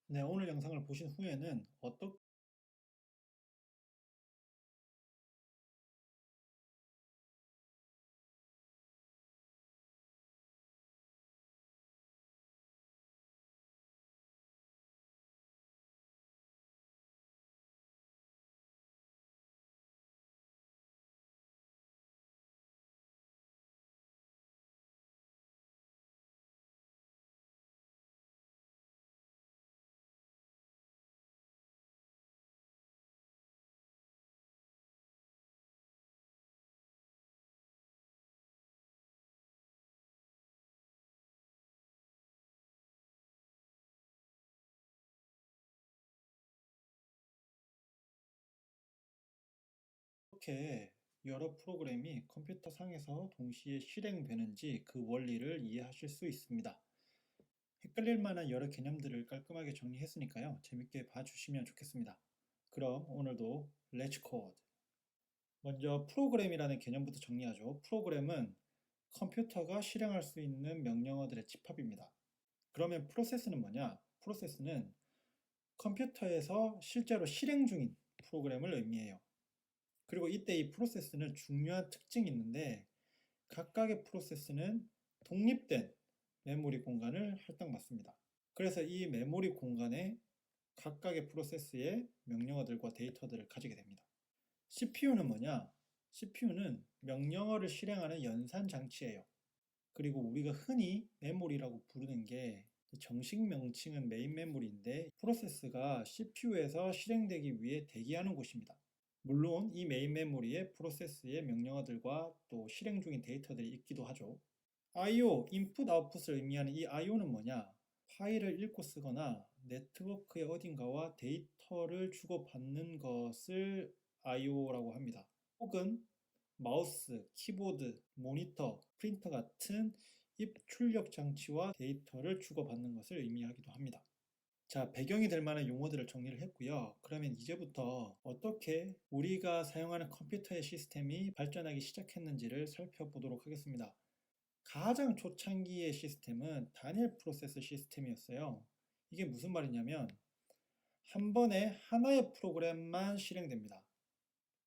네, 오늘 영상을 보신 후에는 어떻게 여러 프로그램이 컴퓨터 상에서 동시에 실행되는지 그 원리를 이해하실 수 있습니다. 헷갈릴 만한 여러 개념들을 깔끔하게 정리했으니까요. 재밌게 봐주시면 좋겠습니다. 그럼 오늘도 렛츠 코드. 먼저 프로그램이라는 개념부터 정리하죠. 프로그램은 컴퓨터가 실행할 수 있는 명령어들의 집합입니다. 그러면 프로세스는 뭐냐? 프로세스는 컴퓨터에서 실제로 실행 중인 프로그램을 의미해요. 그리고 이때 이 프로세스는 중요한 특징이 있는데 각각의 프로세스는 독립된 메모리 공간을 할당받습니다. 그래서 이 메모리 공간에 각각의 프로세스의 명령어들과 데이터들을 가지게 됩니다. CPU는 뭐냐? CPU는 명령어를 실행하는 연산 장치예요. 그리고 우리가 흔히 메모리라고 부르는 게 정식 명칭은 메인 메모리인데 프로세스가 CPU에서 실행되기 위해 대기하는 곳입니다. 물론 이 메인 메모리에 프로세스의 명령어들과 또 실행 중인 데이터들이 있기도 하죠. I/O, 인풋 아웃풋을 의미하는 이 I/O는 뭐냐? 파일을 읽고 쓰거나 네트워크의 어딘가와 데이터를 주고받는 것을 I/O라고 합니다. 혹은 마우스, 키보드, 모니터, 프린터 같은 입출력 장치와 데이터를 주고받는 것을 의미하기도 합니다. 자, 배경이 될 만한 용어들을 정리를 했고요. 그러면 이제부터 어떻게 우리가 사용하는 컴퓨터의 시스템이 발전하기 시작했는지를 살펴보도록 하겠습니다. 가장 초창기의 시스템은 단일 프로세스 시스템이었어요. 이게 무슨 말이냐면 한 번에 하나의 프로그램만 실행됩니다.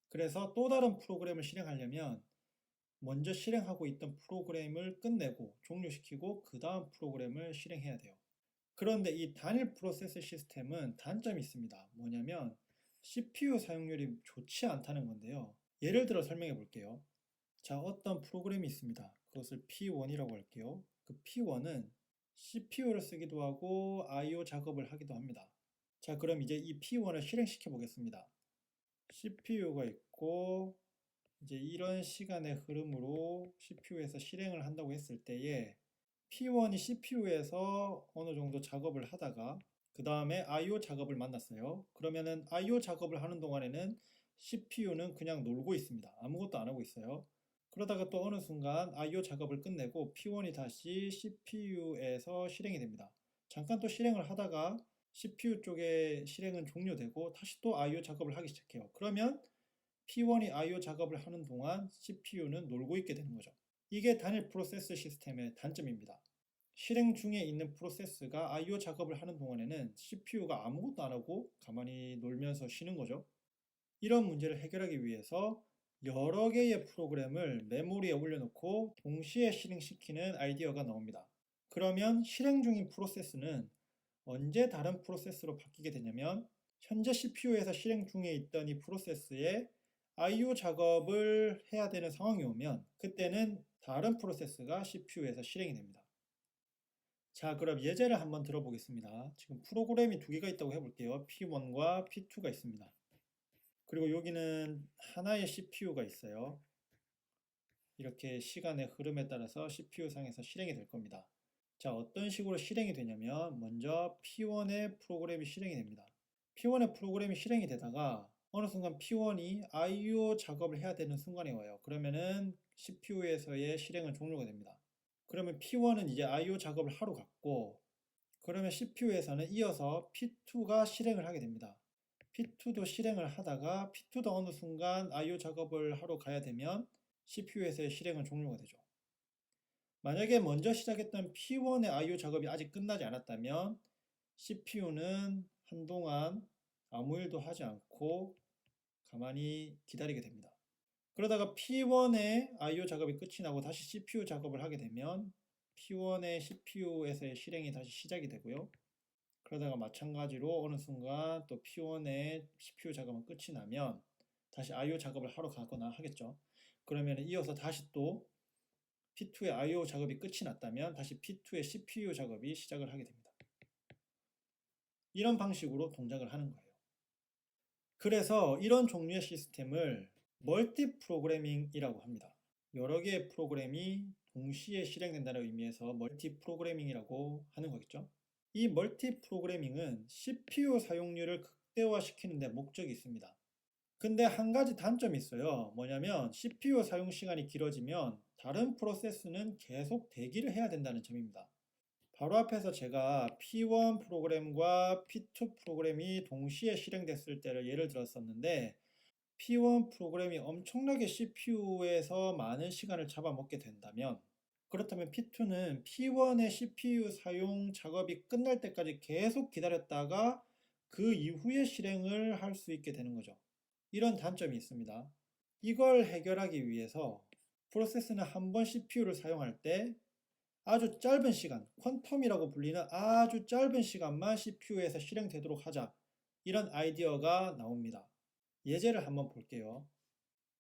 그래서 또 다른 프로그램을 실행하려면 먼저 실행하고 있던 프로그램을 끝내고 종료시키고 그 다음 프로그램을 실행해야 돼요. 그런데 이 단일 프로세스 시스템은 단점이 있습니다. 뭐냐면 CPU 사용률이 좋지 않다는 건데요. 예를 들어 설명해 볼게요. 자, 어떤 프로그램이 있습니다. 그것을 P1이라고 할게요. 그 P1은 CPU를 쓰기도 하고 I/O 작업을 하기도 합니다. 자, 그럼 이제 이 P1을 실행시켜 보겠습니다. CPU가 있고 이제 이런 시간의 흐름으로 CPU에서 실행을 한다고 했을 때에 P1이 CPU에서 어느 정도 작업을 하다가 그 다음에 I/O 작업을 만났어요. 그러면은 I/O 작업을 하는 동안에는 CPU는 그냥 놀고 있습니다. 아무것도 안 하고 있어요. 그러다가 또 어느 순간 I/O 작업을 끝내고 P1이 다시 CPU에서 실행이 됩니다. 잠깐 또 실행을 하다가 CPU 쪽에 실행은 종료되고 다시 또 I/O 작업을 하기 시작해요. 그러면 P1이 I/O 작업을 하는 동안 CPU는 놀고 있게 되는 거죠. 이게 단일 프로세스 시스템의 단점입니다. 실행 중에 있는 프로세스가 I/O 작업을 하는 동안에는 CPU가 아무것도 안 하고 가만히 놀면서 쉬는 거죠. 이런 문제를 해결하기 위해서 여러 개의 프로그램을 메모리에 올려놓고 동시에 실행시키는 아이디어가 나옵니다. 그러면 실행 중인 프로세스는 언제 다른 프로세스로 바뀌게 되냐면 현재 CPU에서 실행 중에 있던 이 프로세스에 I/O 작업을 해야 되는 상황이 오면 그때는 다른 프로세스가 CPU에서 실행이 됩니다. 자, 그럼 예제를 한번 들어보겠습니다. 지금 프로그램이 두 개가 있다고 해볼게요. P1과 P2가 있습니다. 그리고 여기는 하나의 CPU가 있어요. 이렇게 시간의 흐름에 따라서 CPU 상에서 실행이 될 겁니다. 자, 어떤 식으로 실행이 되냐면 먼저 P1의 프로그램이 실행이 됩니다. P1의 프로그램이 실행이 되다가 어느 순간 P1이 I/O 작업을 해야 되는 순간이 와요. 그러면은 CPU에서의 실행은 종료가 됩니다. 그러면 P1은 이제 I/O 작업을 하러 갔고 그러면 CPU에서는 이어서 P2가 실행을 하게 됩니다. P2도 실행을 하다가 P2도 어느 순간 I/O 작업을 하러 가야 되면 CPU에서의 실행은 종료가 되죠. 만약에 먼저 시작했던 P1의 I/O 작업이 아직 끝나지 않았다면 CPU는 한동안 아무 일도 하지 않고 가만히 기다리게 됩니다. 그러다가 P1의 I/O 작업이 끝이 나고 다시 CPU 작업을 하게 되면 P1의 CPU에서의 실행이 다시 시작이 되고요. 그러다가 마찬가지로 어느 순간 또 P1의 CPU 작업은 끝이 나면 다시 I/O 작업을 하러 가거나 하겠죠. 그러면 이어서 다시 또 P2의 I/O 작업이 끝이 났다면 다시 P2의 CPU 작업이 시작을 하게 됩니다. 이런 방식으로 동작을 하는 거예요. 그래서 이런 종류의 시스템을 멀티 프로그래밍이라고 합니다. 여러 개의 프로그램이 동시에 실행된다는 의미에서 멀티 프로그래밍이라고 하는 거겠죠. 이 멀티 프로그래밍은 CPU 사용률을 극대화시키는 데 목적이 있습니다. 근데 한 가지 단점이 있어요. 뭐냐면 CPU 사용 시간이 길어지면 다른 프로세스는 계속 대기를 해야 된다는 점입니다. 바로 앞에서 제가 P1 프로그램과 P2 프로그램이 동시에 실행됐을 때를 예를 들었었는데 P1 프로그램이 엄청나게 CPU에서 많은 시간을 잡아먹게 된다면 그렇다면 P2는 P1의 CPU 사용 작업이 끝날 때까지 계속 기다렸다가 그 이후에 실행을 할 수 있게 되는 거죠. 이런 단점이 있습니다. 이걸 해결하기 위해서 프로세스는 한 번 CPU를 사용할 때 아주 짧은 시간, 퀀텀이라고 불리는 아주 짧은 시간만 CPU에서 실행되도록 하자. 이런 아이디어가 나옵니다. 예제를 한번 볼게요.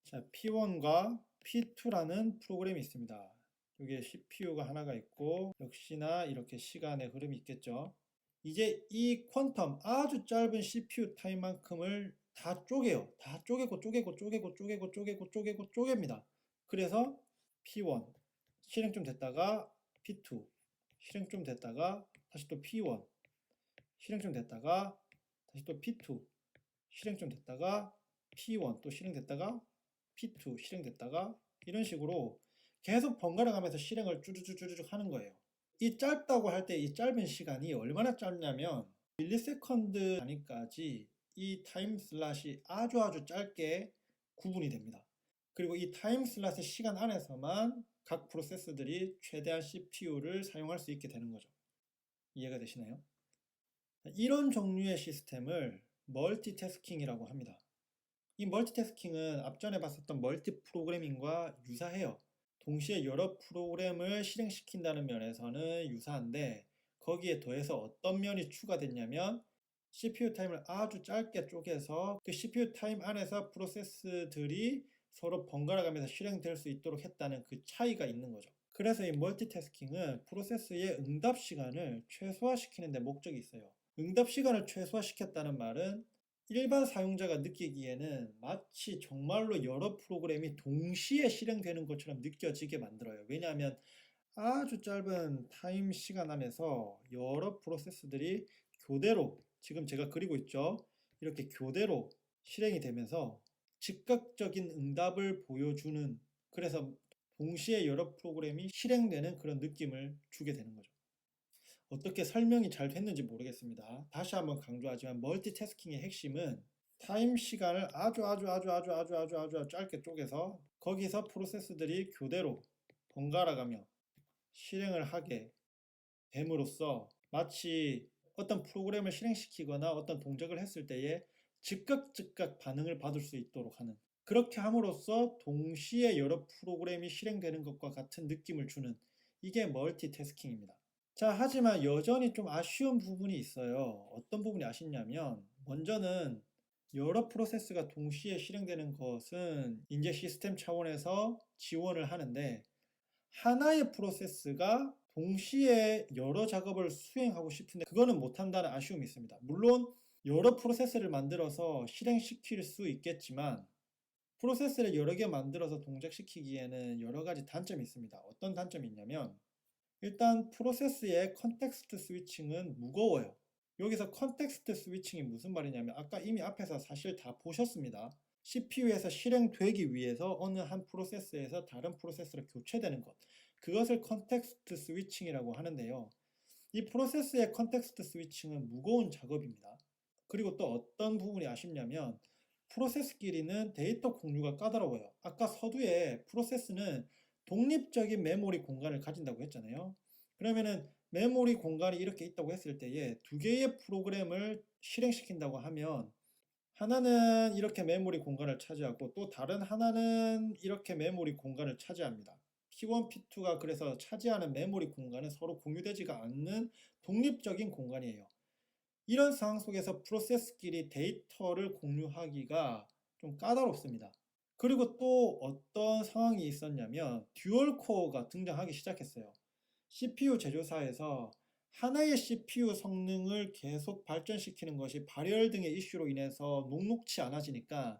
자, P1과 P2라는 프로그램이 있습니다. 여기에 CPU가 하나가 있고 역시나 이렇게 시간의 흐름이 있겠죠. 이제 이 퀀텀 아주 짧은 CPU 타임만큼을 다 쪼개요. 다 쪼개고 쪼갭니다. 그래서 P1 실행 좀 됐다가 P2 실행 좀 됐다가 다시 또 P1 실행 좀 됐다가 다시 또 P2 실행 좀 됐다가 P1 또 실행됐다가 P2 실행됐다가 이런 식으로 계속 번갈아 가면서 실행을 쭈쭈쭈쭈 하는 거예요. 이 짧다고 할 때 이 짧은 시간이 얼마나 짧냐면 밀리세컨드 단위까지 이 타임 슬롯이 아주 짧게 구분이 됩니다. 그리고 이 타임 슬롯의 시간 안에서만 각 프로세스들이 최대한 CPU를 사용할 수 있게 되는 거죠. 이해가 되시나요? 이런 종류의 시스템을 멀티태스킹이라고 합니다. 이 멀티태스킹은 앞전에 봤었던 멀티 프로그래밍과 유사해요. 동시에 여러 프로그램을 실행시킨다는 면에서는 유사한데 거기에 더해서 어떤 면이 추가됐냐면 CPU 타임을 아주 짧게 쪼개서 그 CPU 타임 안에서 프로세스들이 서로 번갈아 가면서 실행될 수 있도록 했다는 그 차이가 있는 거죠. 그래서 이 멀티태스킹은 프로세스의 응답 시간을 최소화시키는 데 목적이 있어요. 응답 시간을 최소화시켰다는 말은 일반 사용자가 느끼기에는 마치 정말로 여러 프로그램이 동시에 실행되는 것처럼 느껴지게 만들어요. 왜냐하면 아주 짧은 타임 시간 안에서 여러 프로세스들이 교대로 지금 제가 그리고 있죠. 이렇게 교대로 실행이 되면서 즉각적인 응답을 보여주는 그래서 동시에 여러 프로그램이 실행되는 그런 느낌을 주게 되는 거죠. 어떻게 설명이 잘 됐는지 모르겠습니다. 다시 한번 강조하지만 멀티태스킹의 핵심은 타임 시간을 아주 짧게 쪼개서 거기서 프로세스들이 교대로 번갈아가며 실행을 하게 됨으로써 마치 어떤 프로그램을 실행시키거나 어떤 동작을 했을 때에 즉각 반응을 받을 수 있도록 하는 그렇게 함으로써 동시에 여러 프로그램이 실행되는 것과 같은 느낌을 주는 이게 멀티태스킹입니다. 자, 하지만 여전히 좀 아쉬운 부분이 있어요. 어떤 부분이 아쉽냐면 먼저는 여러 프로세스가 동시에 실행되는 것은 인제 시스템 차원에서 지원을 하는데 하나의 프로세스가 동시에 여러 작업을 수행하고 싶은데 그거는 못한다는 아쉬움이 있습니다. 물론 여러 프로세스를 만들어서 실행시킬 수 있겠지만 프로세스를 여러 개 만들어서 동작시키기에는 여러 가지 단점이 있습니다. 어떤 단점이 있냐면 일단 프로세스의 컨텍스트 스위칭은 무거워요. 여기서 컨텍스트 스위칭이 무슨 말이냐면 아까 이미 앞에서 사실 다 보셨습니다. CPU에서 실행되기 위해서 어느 한 프로세스에서 다른 프로세스로 교체되는 것. 그것을 컨텍스트 스위칭이라고 하는데요. 이 프로세스의 컨텍스트 스위칭은 무거운 작업입니다. 그리고 또 어떤 부분이 아쉽냐면 프로세스끼리는 데이터 공유가 까다로워요. 아까 서두에 프로세스는 독립적인 메모리 공간을 가진다고 했잖아요. 그러면은 메모리 공간이 이렇게 있다고 했을 때에 두 개의 프로그램을 실행시킨다고 하면 하나는 이렇게 메모리 공간을 차지하고 또 다른 하나는 이렇게 메모리 공간을 차지합니다. P1, P2가 그래서 차지하는 메모리 공간은 서로 공유되지가 않는 독립적인 공간이에요. 이런 상황 속에서 프로세스끼리 데이터를 공유하기가 좀 까다롭습니다. 그리고 또 어떤 상황이 있었냐면 듀얼 코어가 등장하기 시작했어요. CPU 제조사에서 하나의 CPU 성능을 계속 발전시키는 것이 발열 등의 이슈로 인해서 녹록치 않아지니까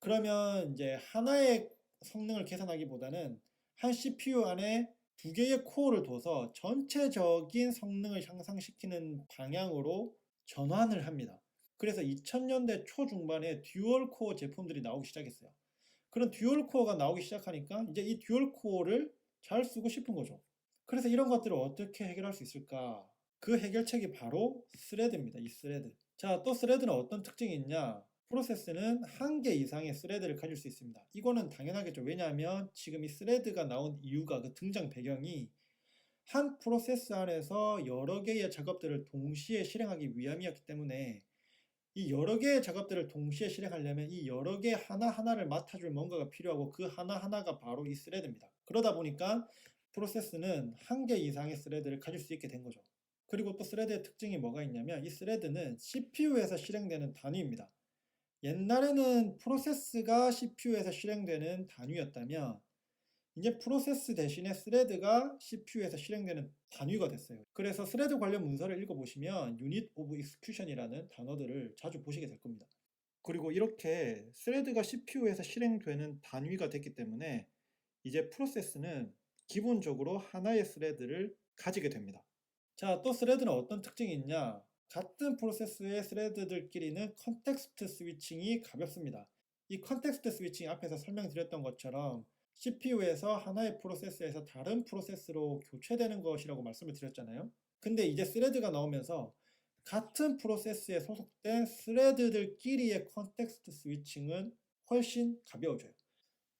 그러면 이제 하나의 성능을 계산하기보다는 한 CPU 안에 두 개의 코어를 둬서 전체적인 성능을 향상시키는 방향으로 전환을 합니다. 그래서 2000년대 초중반에 듀얼 코어 제품들이 나오기 시작했어요. 그런 듀얼 코어가 나오기 시작하니까 이제 이 듀얼 코어를 잘 쓰고 싶은 거죠. 그래서 이런 것들을 어떻게 해결할 수 있을까? 그 해결책이 바로 스레드입니다. 이 스레드. 자, 또 스레드는 어떤 특징이 있냐? 프로세스는 한 개 이상의 스레드를 가질 수 있습니다. 이거는 당연하겠죠. 왜냐하면 지금 이 스레드가 나온 이유가 그 등장 배경이 한 프로세스 안에서 여러 개의 작업들을 동시에 실행하기 위함이었기 때문에 이 여러 개의 작업들을 동시에 실행하려면 이 여러 개 하나하나를 맡아줄 뭔가가 필요하고 그 하나하나가 바로 이 스레드입니다. 그러다 보니까 프로세스는 한 개 이상의 스레드를 가질 수 있게 된 거죠. 그리고 또 스레드의 특징이 뭐가 있냐면 이 스레드는 CPU에서 실행되는 단위입니다. 옛날에는 프로세스가 CPU에서 실행되는 단위였다면 이제 프로세스 대신에 스레드가 CPU에서 실행되는 단위가 됐어요. 그래서 스레드 관련 문서를 읽어보시면 Unit of Execution이라는 단어들을 자주 보시게 될 겁니다. 그리고 이렇게 스레드가 CPU에서 실행되는 단위가 됐기 때문에 이제 프로세스는 기본적으로 하나의 스레드를 가지게 됩니다. 자, 또 스레드는 어떤 특징이 있냐? 같은 프로세스의 스레드들끼리는 컨텍스트 스위칭이 가볍습니다. 이 컨텍스트 스위칭 앞에서 설명드렸던 것처럼 CPU에서 하나의 프로세스에서 다른 프로세스로 교체되는 것이라고 말씀을 드렸잖아요. 근데 이제 스레드가 나오면서 같은 프로세스에 소속된 스레드들끼리의 컨텍스트 스위칭은 훨씬 가벼워져요.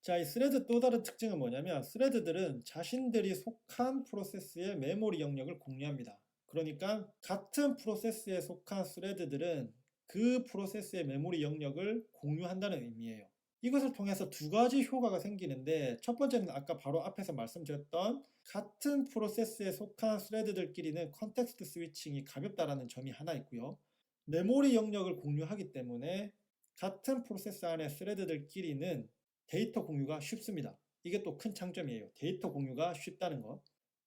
자, 이 스레드 또 다른 특징은 뭐냐면 스레드들은 자신들이 속한 프로세스의 메모리 영역을 공유합니다. 그러니까 같은 프로세스에 속한 스레드들은 그 프로세스의 메모리 영역을 공유한다는 의미예요. 이것을 통해서 두 가지 효과가 생기는데 첫 번째는 아까 바로 앞에서 말씀드렸던 같은 프로세스에 속한 스레드들끼리는 컨텍스트 스위칭이 가볍다라는 점이 하나 있고요. 메모리 영역을 공유하기 때문에 같은 프로세스 안의 스레드들끼리는 데이터 공유가 쉽습니다. 이게 또 큰 장점이에요. 데이터 공유가 쉽다는 거.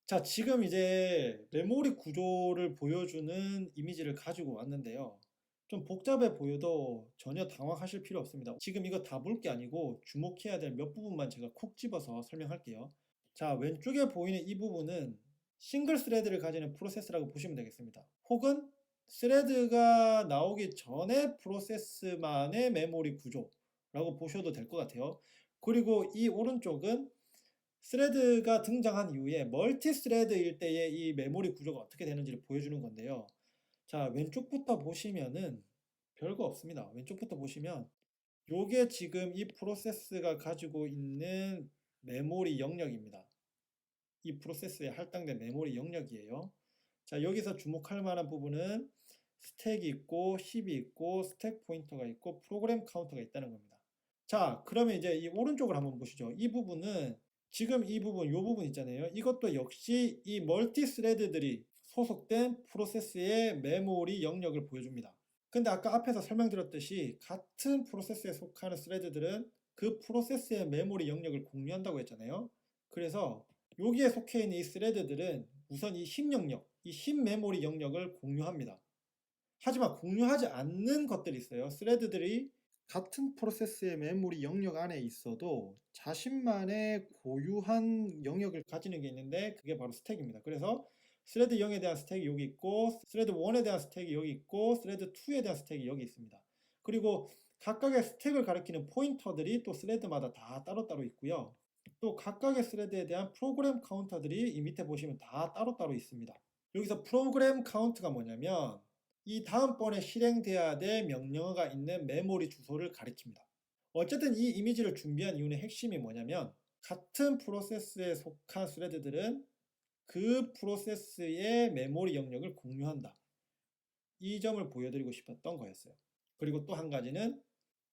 자, 지금 이제 메모리 구조를 보여주는 이미지를 가지고 왔는데요. 좀 복잡해 보여도 전혀 당황하실 필요 없습니다. 지금 이거 다 볼 게 아니고 주목해야 될 몇 부분만 제가 콕 집어서 설명할게요. 자, 왼쪽에 보이는 이 부분은 싱글 스레드를 가지는 프로세스라고 보시면 되겠습니다. 혹은 스레드가 나오기 전에 프로세스만의 메모리 구조라고 보셔도 될 것 같아요. 그리고 이 오른쪽은 스레드가 등장한 이후에 멀티 스레드일 때의 이 메모리 구조가 어떻게 되는지를 보여주는 건데요. 자, 왼쪽부터 보시면은 별거 없습니다. 왼쪽부터 보시면 요게 지금 이 프로세스가 가지고 있는 메모리 영역입니다. 이 프로세스에 할당된 메모리 영역이에요. 자, 여기서 주목할 만한 부분은 스택이 있고 힙이 있고 스택 포인터가 있고 프로그램 카운터가 있다는 겁니다. 자, 그러면 이제 이 오른쪽을 한번 보시죠. 이 부분은 지금 이 부분, 요 부분 있잖아요. 이것도 역시 이 멀티 스레드들이 소속된 프로세스의 메모리 영역을 보여줍니다. 근데 아까 앞에서 설명드렸듯이 같은 프로세스에 속하는 스레드들은 그 프로세스의 메모리 영역을 공유한다고 했잖아요. 그래서 여기에 속해 있는 이 스레드들은 우선 이 힙 영역, 이 힙 메모리 영역을 공유합니다. 하지만 공유하지 않는 것들이 있어요. 스레드들이 같은 프로세스의 메모리 영역 안에 있어도 자신만의 고유한 영역을 가지는 게 있는데 그게 바로 스택입니다. 그래서 스레드 0에 대한 스택이 여기 있고 스레드 1에 대한 스택이 여기 있고 스레드 2에 대한 스택이 여기 있습니다. 그리고 각각의 스택을 가리키는 포인터들이 또 스레드마다 다 따로따로 있고요. 또 각각의 스레드에 대한 프로그램 카운터들이 이 밑에 보시면 다 따로따로 있습니다. 여기서 프로그램 카운트가 뭐냐면 이 다음번에 실행돼야 될 명령어가 있는 메모리 주소를 가리킵니다. 어쨌든 이 이미지를 준비한 이유의 핵심이 뭐냐면 같은 프로세스에 속한 스레드들은 그 프로세스의 메모리 영역을 공유한다. 이 점을 보여드리고 싶었던 거였어요. 그리고 또 한 가지는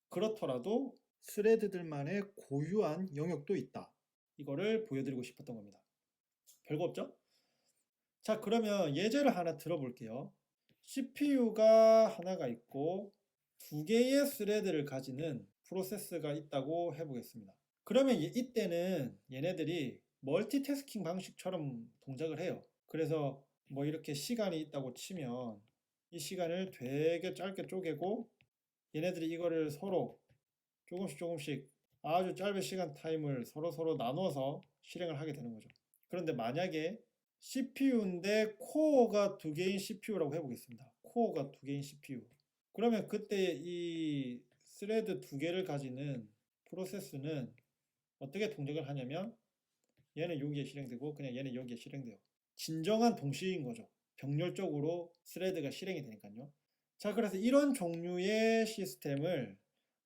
그렇더라도 스레드들만의 고유한 영역도 있다. 이거를 보여드리고 싶었던 겁니다. 별거 없죠? 자, 그러면 예제를 하나 들어볼게요. CPU가 하나가 있고 두 개의 스레드를 가지는 프로세스가 있다고 해보겠습니다. 그러면 이때는 얘네들이 멀티태스킹 방식처럼 동작을 해요. 그래서 뭐 이렇게 시간이 있다고 치면 이 시간을 되게 짧게 쪼개고 얘네들이 이거를 서로 조금씩 아주 짧은 시간 타임을 서로 나눠서 실행을 하게 되는 거죠. 그런데 만약에 CPU인데 코어가 두 개인 CPU라고 해보겠습니다. 코어가 두 개인 CPU. 그러면 그때 이 스레드 두 개를 가지는 프로세스는 어떻게 동작을 하냐면 얘는 여기에 실행되고 그냥 얘는 여기에 실행돼요. 진정한 동시인 거죠. 병렬적으로 스레드가 실행이 되니까요. 자, 그래서 이런 종류의 시스템을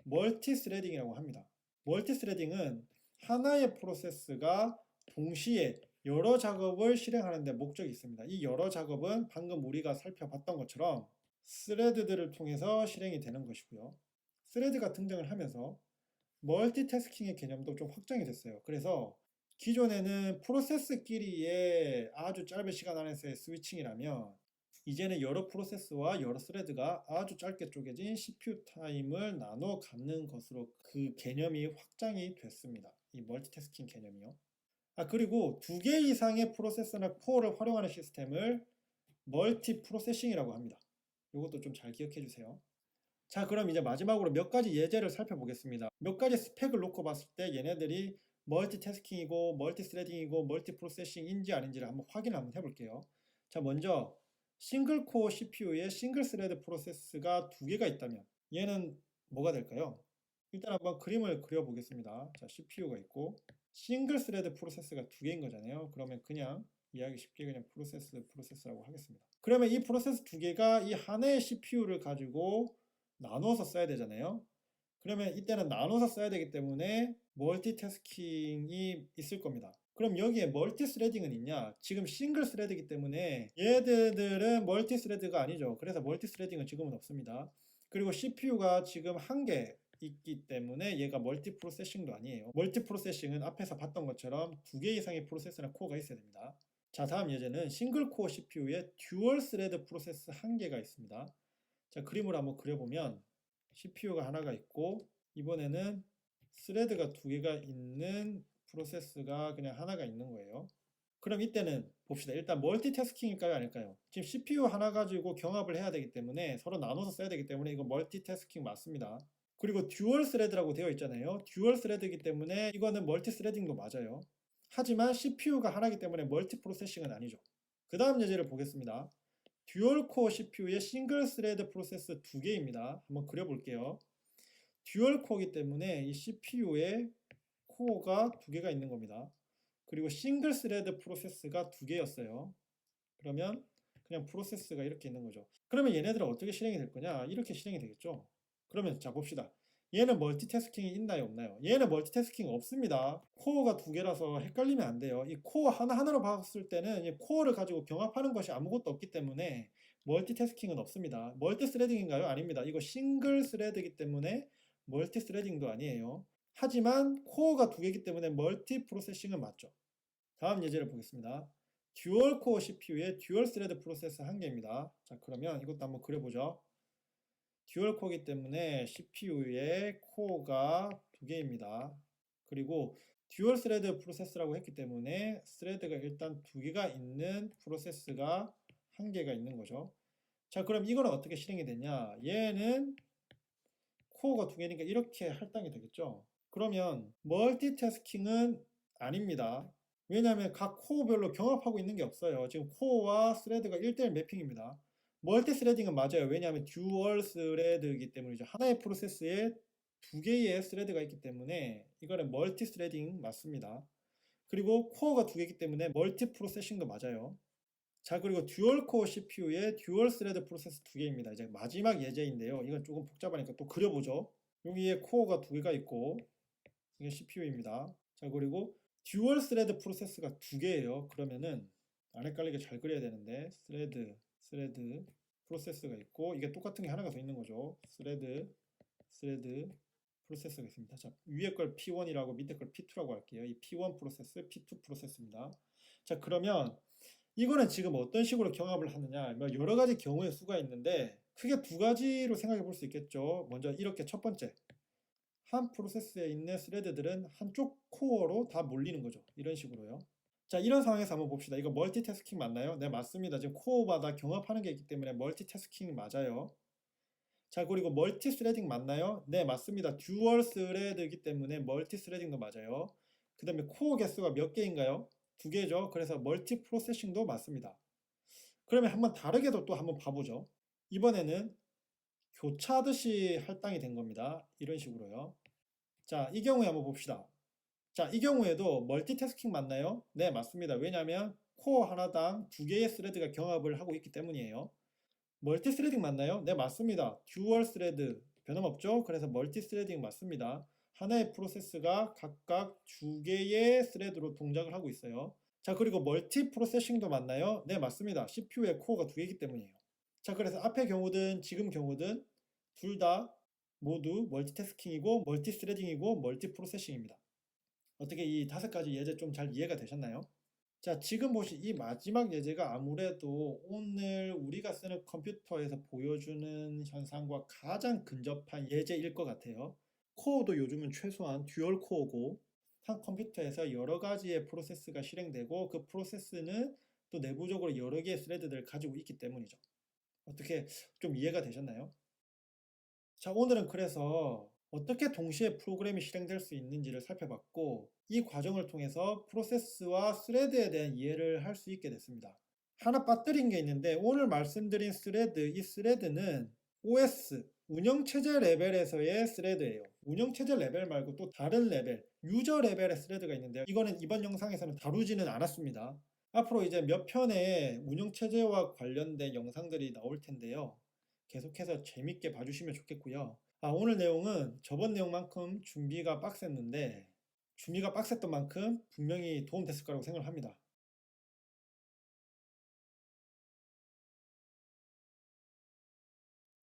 멀티스레딩이라고 합니다. 멀티스레딩은 하나의 프로세스가 동시에 여러 작업을 실행하는 데 목적이 있습니다. 이 여러 작업은 방금 우리가 살펴봤던 것처럼 스레드들을 통해서 실행이 되는 것이고요. 스레드가 등장을 하면서 멀티태스킹의 개념도 좀 확장이 됐어요. 그래서 기존에는 프로세스끼리의 아주 짧은 시간 안에서의 스위칭이라면 이제는 여러 프로세스와 여러 스레드가 아주 짧게 쪼개진 CPU 타임을 나눠 갖는 것으로 그 개념이 확장이 됐습니다. 이 멀티태스킹 개념이요. 그리고 두 개 이상의 프로세서나 코어를 활용하는 시스템을 멀티 프로세싱이라고 합니다. 이것도 좀 잘 기억해 주세요. 자, 그럼 이제 마지막으로 몇 가지 예제를 살펴보겠습니다. 몇 가지 스펙을 놓고 봤을 때 얘네들이 멀티태스킹이고 멀티스레딩이고 멀티프로세싱인지 아닌지를 한번 확인을 한번 해볼게요. 자, 먼저 싱글 코어 CPU에 싱글 스레드 프로세스가 두 개가 있다면 얘는 뭐가 될까요? 일단 한번 그림을 그려보겠습니다. 자, CPU가 있고 싱글 스레드 프로세스가 두 개인 거잖아요. 그러면 그냥 이해하기 쉽게 그냥 프로세스라고 하겠습니다. 그러면 이 프로세스 두 개가 이 하나의 CPU를 가지고 나눠서 써야 되잖아요. 그러면 이때는 나눠서 써야 되기 때문에 멀티태스킹이 있을 겁니다. 그럼 여기에 멀티스레딩은 있냐? 지금 싱글 스레드이기 때문에 얘들은 멀티스레드가 아니죠. 그래서 멀티스레딩은 지금은 없습니다. 그리고 CPU가 지금 한 개 있기 때문에 얘가 멀티프로세싱도 아니에요. 멀티프로세싱은 앞에서 봤던 것처럼 두 개 이상의 프로세서나 코어가 있어야 됩니다. 자, 다음 예제는 싱글 코어 CPU에 듀얼 스레드 프로세스 한 개가 있습니다. 자, 그림을 한번 그려보면 CPU가 하나가 있고 이번에는 스레드가 두 개가 있는 프로세스가 그냥 하나가 있는 거예요. 그럼 이때는 봅시다. 일단 멀티태스킹일까요? 아닐까요? 지금 CPU 하나 가지고 경합을 해야 되기 때문에 서로 나눠서 써야 되기 때문에 이거 멀티태스킹 맞습니다. 그리고 듀얼 스레드라고 되어 있잖아요. 듀얼 스레드이기 때문에 이거는 멀티스레딩도 맞아요. 하지만 CPU가 하나이기 때문에 멀티 프로세싱은 아니죠. 그 다음 예제를 보겠습니다. 듀얼 코어 CPU의 싱글 스레드 프로세스 두 개입니다. 한번 그려볼게요. 듀얼 코어이기 때문에 이 CPU에 코어가 두 개가 있는 겁니다. 그리고 싱글 스레드 프로세스가 두 개였어요. 그러면 그냥 프로세스가 이렇게 있는 거죠. 그러면 얘네들은 어떻게 실행이 될 거냐? 이렇게 실행이 되겠죠. 그러면 자 봅시다. 얘는 멀티태스킹이 있나요? 없나요? 얘는 멀티태스킹 없습니다. 코어가 두 개라서 헷갈리면 안 돼요. 이 코어 하나하나로 봤을 때는 이 코어를 가지고 경합하는 것이 아무것도 없기 때문에 멀티태스킹은 없습니다. 멀티스레딩인가요? 아닙니다. 이거 싱글 스레드이기 때문에 멀티스레딩도 아니에요. 하지만 코어가 두 개이기 때문에 멀티 프로세싱은 맞죠. 다음 예제를 보겠습니다. 듀얼 코어 CPU의 듀얼 스레드 프로세스 한 개입니다. 자, 그러면 이것도 한번 그려보죠. 듀얼 코어이기 때문에 CPU의 코어가 두 개입니다. 그리고 듀얼 스레드 프로세스라고 했기 때문에 스레드가 일단 두 개가 있는 프로세스가 한 개가 있는 거죠. 자, 그럼 이거는 어떻게 실행이 되냐? 얘는 코어가 두 개니까 이렇게 할당이 되겠죠. 그러면 멀티태스킹은 아닙니다. 왜냐하면 각 코어별로 경합하고 있는 게 없어요. 지금 코어와 스레드가 1대1 매핑입니다. 멀티 스레딩은 맞아요. 왜냐하면 듀얼 스레드이기 때문이죠. 하나의 프로세스에 두 개의 스레드가 있기 때문에 이거는 멀티 스레딩 맞습니다. 그리고 코어가 두 개이기 때문에 멀티 프로세싱도 맞아요. 자, 그리고 듀얼 코어 CPU에 듀얼 스레드 프로세스 두 개입니다. 이제 마지막 예제인데요. 이건 조금 복잡하니까 또 그려보죠. 여기에 코어가 두 개가 있고 이게 CPU입니다. 자, 그리고 듀얼 스레드 프로세스가 두 개예요. 그러면은 안 헷갈리게 잘 그려야 되는데 스레드 프로세스가 있고 이게 똑같은 게 하나가 더 있는 거죠. 스레드 프로세스가 있습니다. 자, 위에 걸 P1이라고 밑에 걸 P2라고 할게요. 이 P1 프로세스, P2 프로세스입니다. 자, 그러면 이거는 지금 어떤 식으로 경합을 하느냐, 뭐 여러 가지 경우의 수가 있는데 크게 두 가지로 생각해 볼 수 있겠죠. 먼저 이렇게 첫 번째, 한 프로세스에 있는 스레드들은 한쪽 코어로 다 몰리는 거죠. 이런 식으로요. 자, 이런 상황에서 한번 봅시다. 이거 멀티태스킹 맞나요? 네, 맞습니다. 지금 코어마다 경합하는 게 있기 때문에 멀티태스킹 맞아요. 자, 그리고 멀티 스레딩 맞나요? 네, 맞습니다. 듀얼 스레드이기 때문에 멀티 스레딩도 맞아요. 그 다음에 코어 개수가 몇 개인가요? 두 개죠. 그래서 멀티 프로세싱도 맞습니다. 그러면 한번 다르게도 또 한번 봐보죠. 이번에는 교차하듯이 할당이 된 겁니다. 이런 식으로요. 자, 이 경우에 한번 봅시다. 자, 이 경우에도 멀티태스킹 맞나요? 네, 맞습니다. 왜냐하면 코어 하나당 두 개의 스레드가 경합을 하고 있기 때문이에요. 멀티 스레딩 맞나요? 네, 맞습니다. 듀얼 스레드 변함없죠? 그래서 멀티 스레딩 맞습니다. 하나의 프로세스가 각각 두 개의 스레드로 동작을 하고 있어요. 자, 그리고 멀티 프로세싱도 맞나요? 네, 맞습니다. CPU의 코어가 두 개이기 때문이에요. 자, 그래서 앞의 경우든 지금 경우든 둘 다 모두 멀티태스킹이고 멀티 스레딩이고 멀티 프로세싱입니다. 어떻게 이 다섯 가지 예제 좀 잘 이해가 되셨나요? 자, 지금 보신 이 마지막 예제가 아무래도 오늘 우리가 쓰는 컴퓨터에서 보여주는 현상과 가장 근접한 예제일 것 같아요. 코어도 요즘은 최소한 듀얼 코어고 한 컴퓨터에서 여러 가지의 프로세스가 실행되고 그 프로세스는 또 내부적으로 여러 개의 스레드들을 가지고 있기 때문이죠. 어떻게 좀 이해가 되셨나요? 자, 오늘은 그래서 어떻게 동시에 프로그램이 실행될 수 있는지를 살펴봤고 이 과정을 통해서 프로세스와 스레드에 대한 이해를 할 수 있게 됐습니다. 하나 빠뜨린 게 있는데 오늘 말씀드린 스레드, 이 스레드는 OS, 운영체제 레벨에서의 스레드예요. 운영체제 레벨 말고 또 다른 레벨, 유저 레벨의 스레드가 있는데요. 이거는 이번 영상에서는 다루지는 않았습니다. 앞으로 이제 몇 편의 운영체제와 관련된 영상들이 나올 텐데요. 계속해서 재밌게 봐주시면 좋겠고요. 오늘 내용은 저번 내용만큼 준비가 빡셌는데 준비가 빡셌던 만큼 분명히 도움됐을 거라고 생각을 합니다.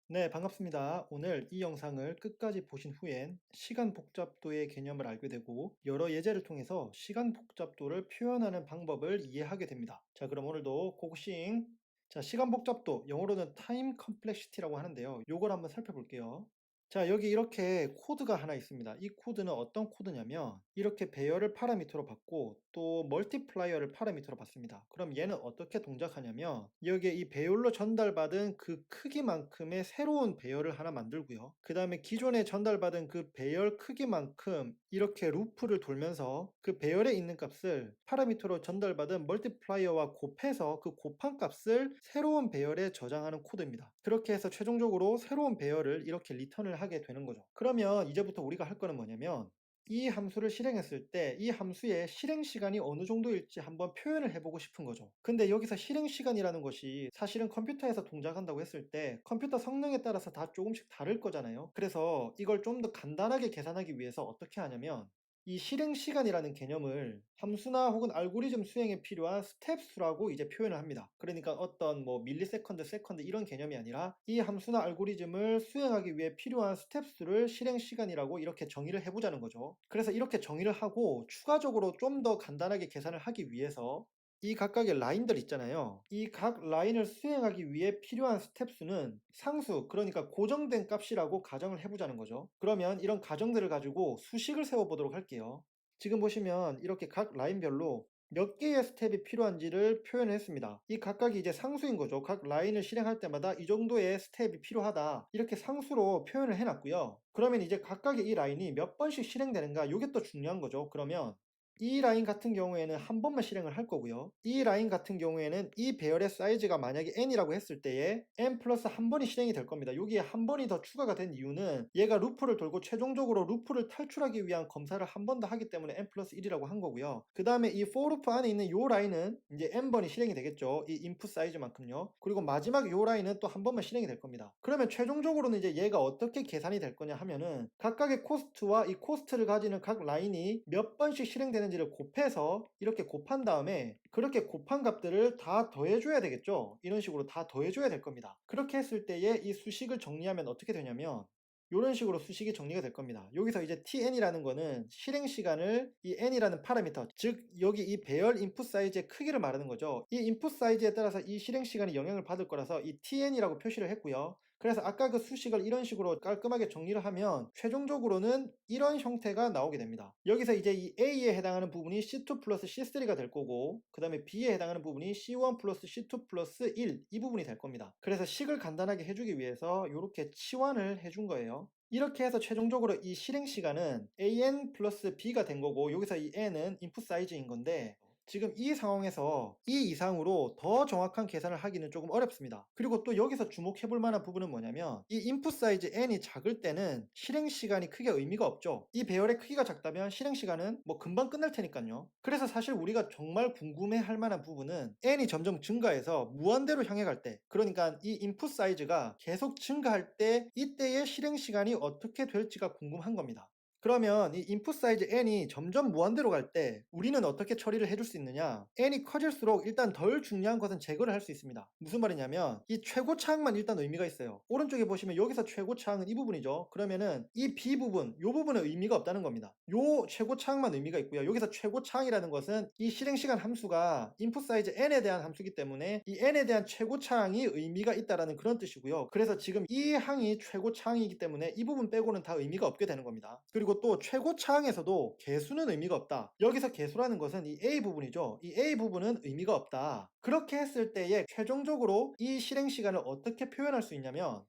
네, 반갑습니다. 오늘 이 영상을 끝까지 보신 후엔 시간 복잡도의 개념을 알게 되고 여러 예제를 통해서 시간 복잡도를 표현하는 방법을 이해하게 됩니다. 자, 그럼 오늘도 고고싱! 자, 시간 복잡도, 영어로는 타임 컴플렉시티라고 하는데요. 요걸 한번 살펴볼게요. 자, 여기 이렇게 코드가 하나 있습니다. 이 코드는 어떤 코드냐면 이렇게 배열을 파라미터로 받고 또 멀티플라이어를 파라미터로 받습니다. 그럼 얘는 어떻게 동작하냐면 여기에 이 배열로 전달받은 그 크기만큼의 새로운 배열을 하나 만들고요. 그 다음에 기존에 전달받은 그 배열 크기만큼 이렇게 루프를 돌면서 그 배열에 있는 값을 파라미터로 전달받은 멀티플라이어와 곱해서 그 곱한 값을 새로운 배열에 저장하는 코드입니다. 그렇게 해서 최종적으로 새로운 배열을 이렇게 리턴을 하게 되는 거죠. 그러면 이제부터 우리가 할 거는 뭐냐면 이 함수를 실행했을 때 이 함수의 실행 시간이 어느 정도일지 한번 표현을 해보고 싶은 거죠. 근데 여기서 실행 시간이라는 것이 사실은 컴퓨터에서 동작한다고 했을 때 컴퓨터 성능에 따라서 다 조금씩 다를 거잖아요. 그래서 이걸 좀 더 간단하게 계산하기 위해서 어떻게 하냐면 이 실행 시간이라는 개념을 함수나 혹은 알고리즘 수행에 필요한 스텝 수라고 이제 표현을 합니다. 그러니까 어떤 뭐 밀리세컨드, 세컨드 이런 개념이 아니라 이 함수나 알고리즘을 수행하기 위해 필요한 스텝 수를 실행 시간이라고 이렇게 정의를 해보자는 거죠. 그래서 이렇게 정의를 하고 추가적으로 좀 더 간단하게 계산을 하기 위해서 이 각각의 라인들 있잖아요. 이 각 라인을 수행하기 위해 필요한 스텝 수는 상수, 그러니까 고정된 값이라고 가정을 해보자는 거죠. 그러면 이런 가정들을 가지고 수식을 세워보도록 할게요. 지금 보시면 이렇게 각 라인별로 몇 개의 스텝이 필요한지를 표현했습니다. 이 각각이 이제 상수인 거죠. 각 라인을 실행할 때마다 이 정도의 스텝이 필요하다. 이렇게 상수로 표현을 해놨고요. 그러면 이제 각각의 이 라인이 몇 번씩 실행되는가? 이게 또 중요한 거죠. 그러면 이 라인 같은 경우에는 한 번만 실행을 할 거고요. 이 라인 같은 경우에는 이 배열의 사이즈가 만약에 n이라고 했을 때에 n 플러스 한 번이 실행이 될 겁니다. 여기에 한 번이 더 추가가 된 이유는 얘가 루프를 돌고 최종적으로 루프를 탈출하기 위한 검사를 한 번 더 하기 때문에 n 플러스 1이라고 한 거고요. 그 다음에 이 for 루프 안에 있는 요 라인은 이제 n번이 실행이 되겠죠. 이 input 사이즈만큼요. 그리고 마지막 요 라인은 또 한 번만 실행이 될 겁니다. 그러면 최종적으로는 이제 얘가 어떻게 계산이 될 거냐 하면은 각각의 코스트와 이 코스트를 가지는 각 라인이 몇 번씩 실행되는 되는지를 곱해서 이렇게 곱한 다음에 그렇게 곱한 값들을 다 더해줘야 되겠죠. 이런 식으로 다 더해줘야 될 겁니다. 그렇게 했을 때에 이 수식을 정리하면 어떻게 되냐면 이런 식으로 수식이 정리가 될 겁니다. 여기서 이제 tn이라는 거는 실행 시간을 이 n이라는 파라미터, 즉 여기 이 배열 인풋 사이즈의 크기를 말하는 거죠. 이 인풋 사이즈에 따라서 이 실행 시간이 영향을 받을 거라서 이 tn이라고 표시를 했고요. 그래서 아까 그 수식을 이런 식으로 깔끔하게 정리를 하면 최종적으로는 이런 형태가 나오게 됩니다. 여기서 이제 이 A에 해당하는 부분이 C2 플러스 C3가 될 거고, 그 다음에 B에 해당하는 부분이 C1 플러스 C2 플러스 1, 이 부분이 될 겁니다. 그래서 식을 간단하게 해주기 위해서 이렇게 치환을 해준 거예요. 이렇게 해서 최종적으로 이 실행 시간은 an 플러스 b가 된 거고, 여기서 이 n은 인풋 사이즈인 건데, 지금 이 상황에서 이 이상으로 더 정확한 계산을 하기는 조금 어렵습니다. 그리고 또 여기서 주목해 볼 만한 부분은 뭐냐면 이 인풋 사이즈 n이 작을 때는 실행 시간이 크게 의미가 없죠. 이 배열의 크기가 작다면 실행 시간은 뭐 금방 끝날 테니까요. 그래서 사실 우리가 정말 궁금해 할 만한 부분은 n이 점점 증가해서 무한대로 향해 갈 때, 그러니까 이 인풋 사이즈가 계속 증가할 때 이때의 실행 시간이 어떻게 될지가 궁금한 겁니다. 그러면 이 인풋 사이즈 n이 점점 무한대로 갈 때 우리는 어떻게 처리를 해줄 수 있느냐? n이 커질수록 일단 덜 중요한 것은 제거를 할 수 있습니다. 무슨 말이냐면 이 최고차항만 일단 의미가 있어요. 오른쪽에 보시면 여기서 최고차항은 이 부분이죠. 그러면은 이 b 부분, 요 부분은 의미가 없다는 겁니다. 요 최고차항만 의미가 있고요. 여기서 최고차항이라는 것은 이 실행시간 함수가 인풋 사이즈 n에 대한 함수이기 때문에 이 n에 대한 최고차항이 의미가 있다라는 그런 뜻이고요. 그래서 지금 이 항이 최고차항이기 때문에 이 부분 빼고는 다 의미가 없게 되는 겁니다. 그리고 또 최고차항에서도 개수는 의미가 없다. 여기서 개수라는 것은 이 A 부분이죠. 이 A 부분은 의미가 없다. 그렇게 했을 때에 최종적으로 이 실행 시간을 어떻게 표현할 수 있냐면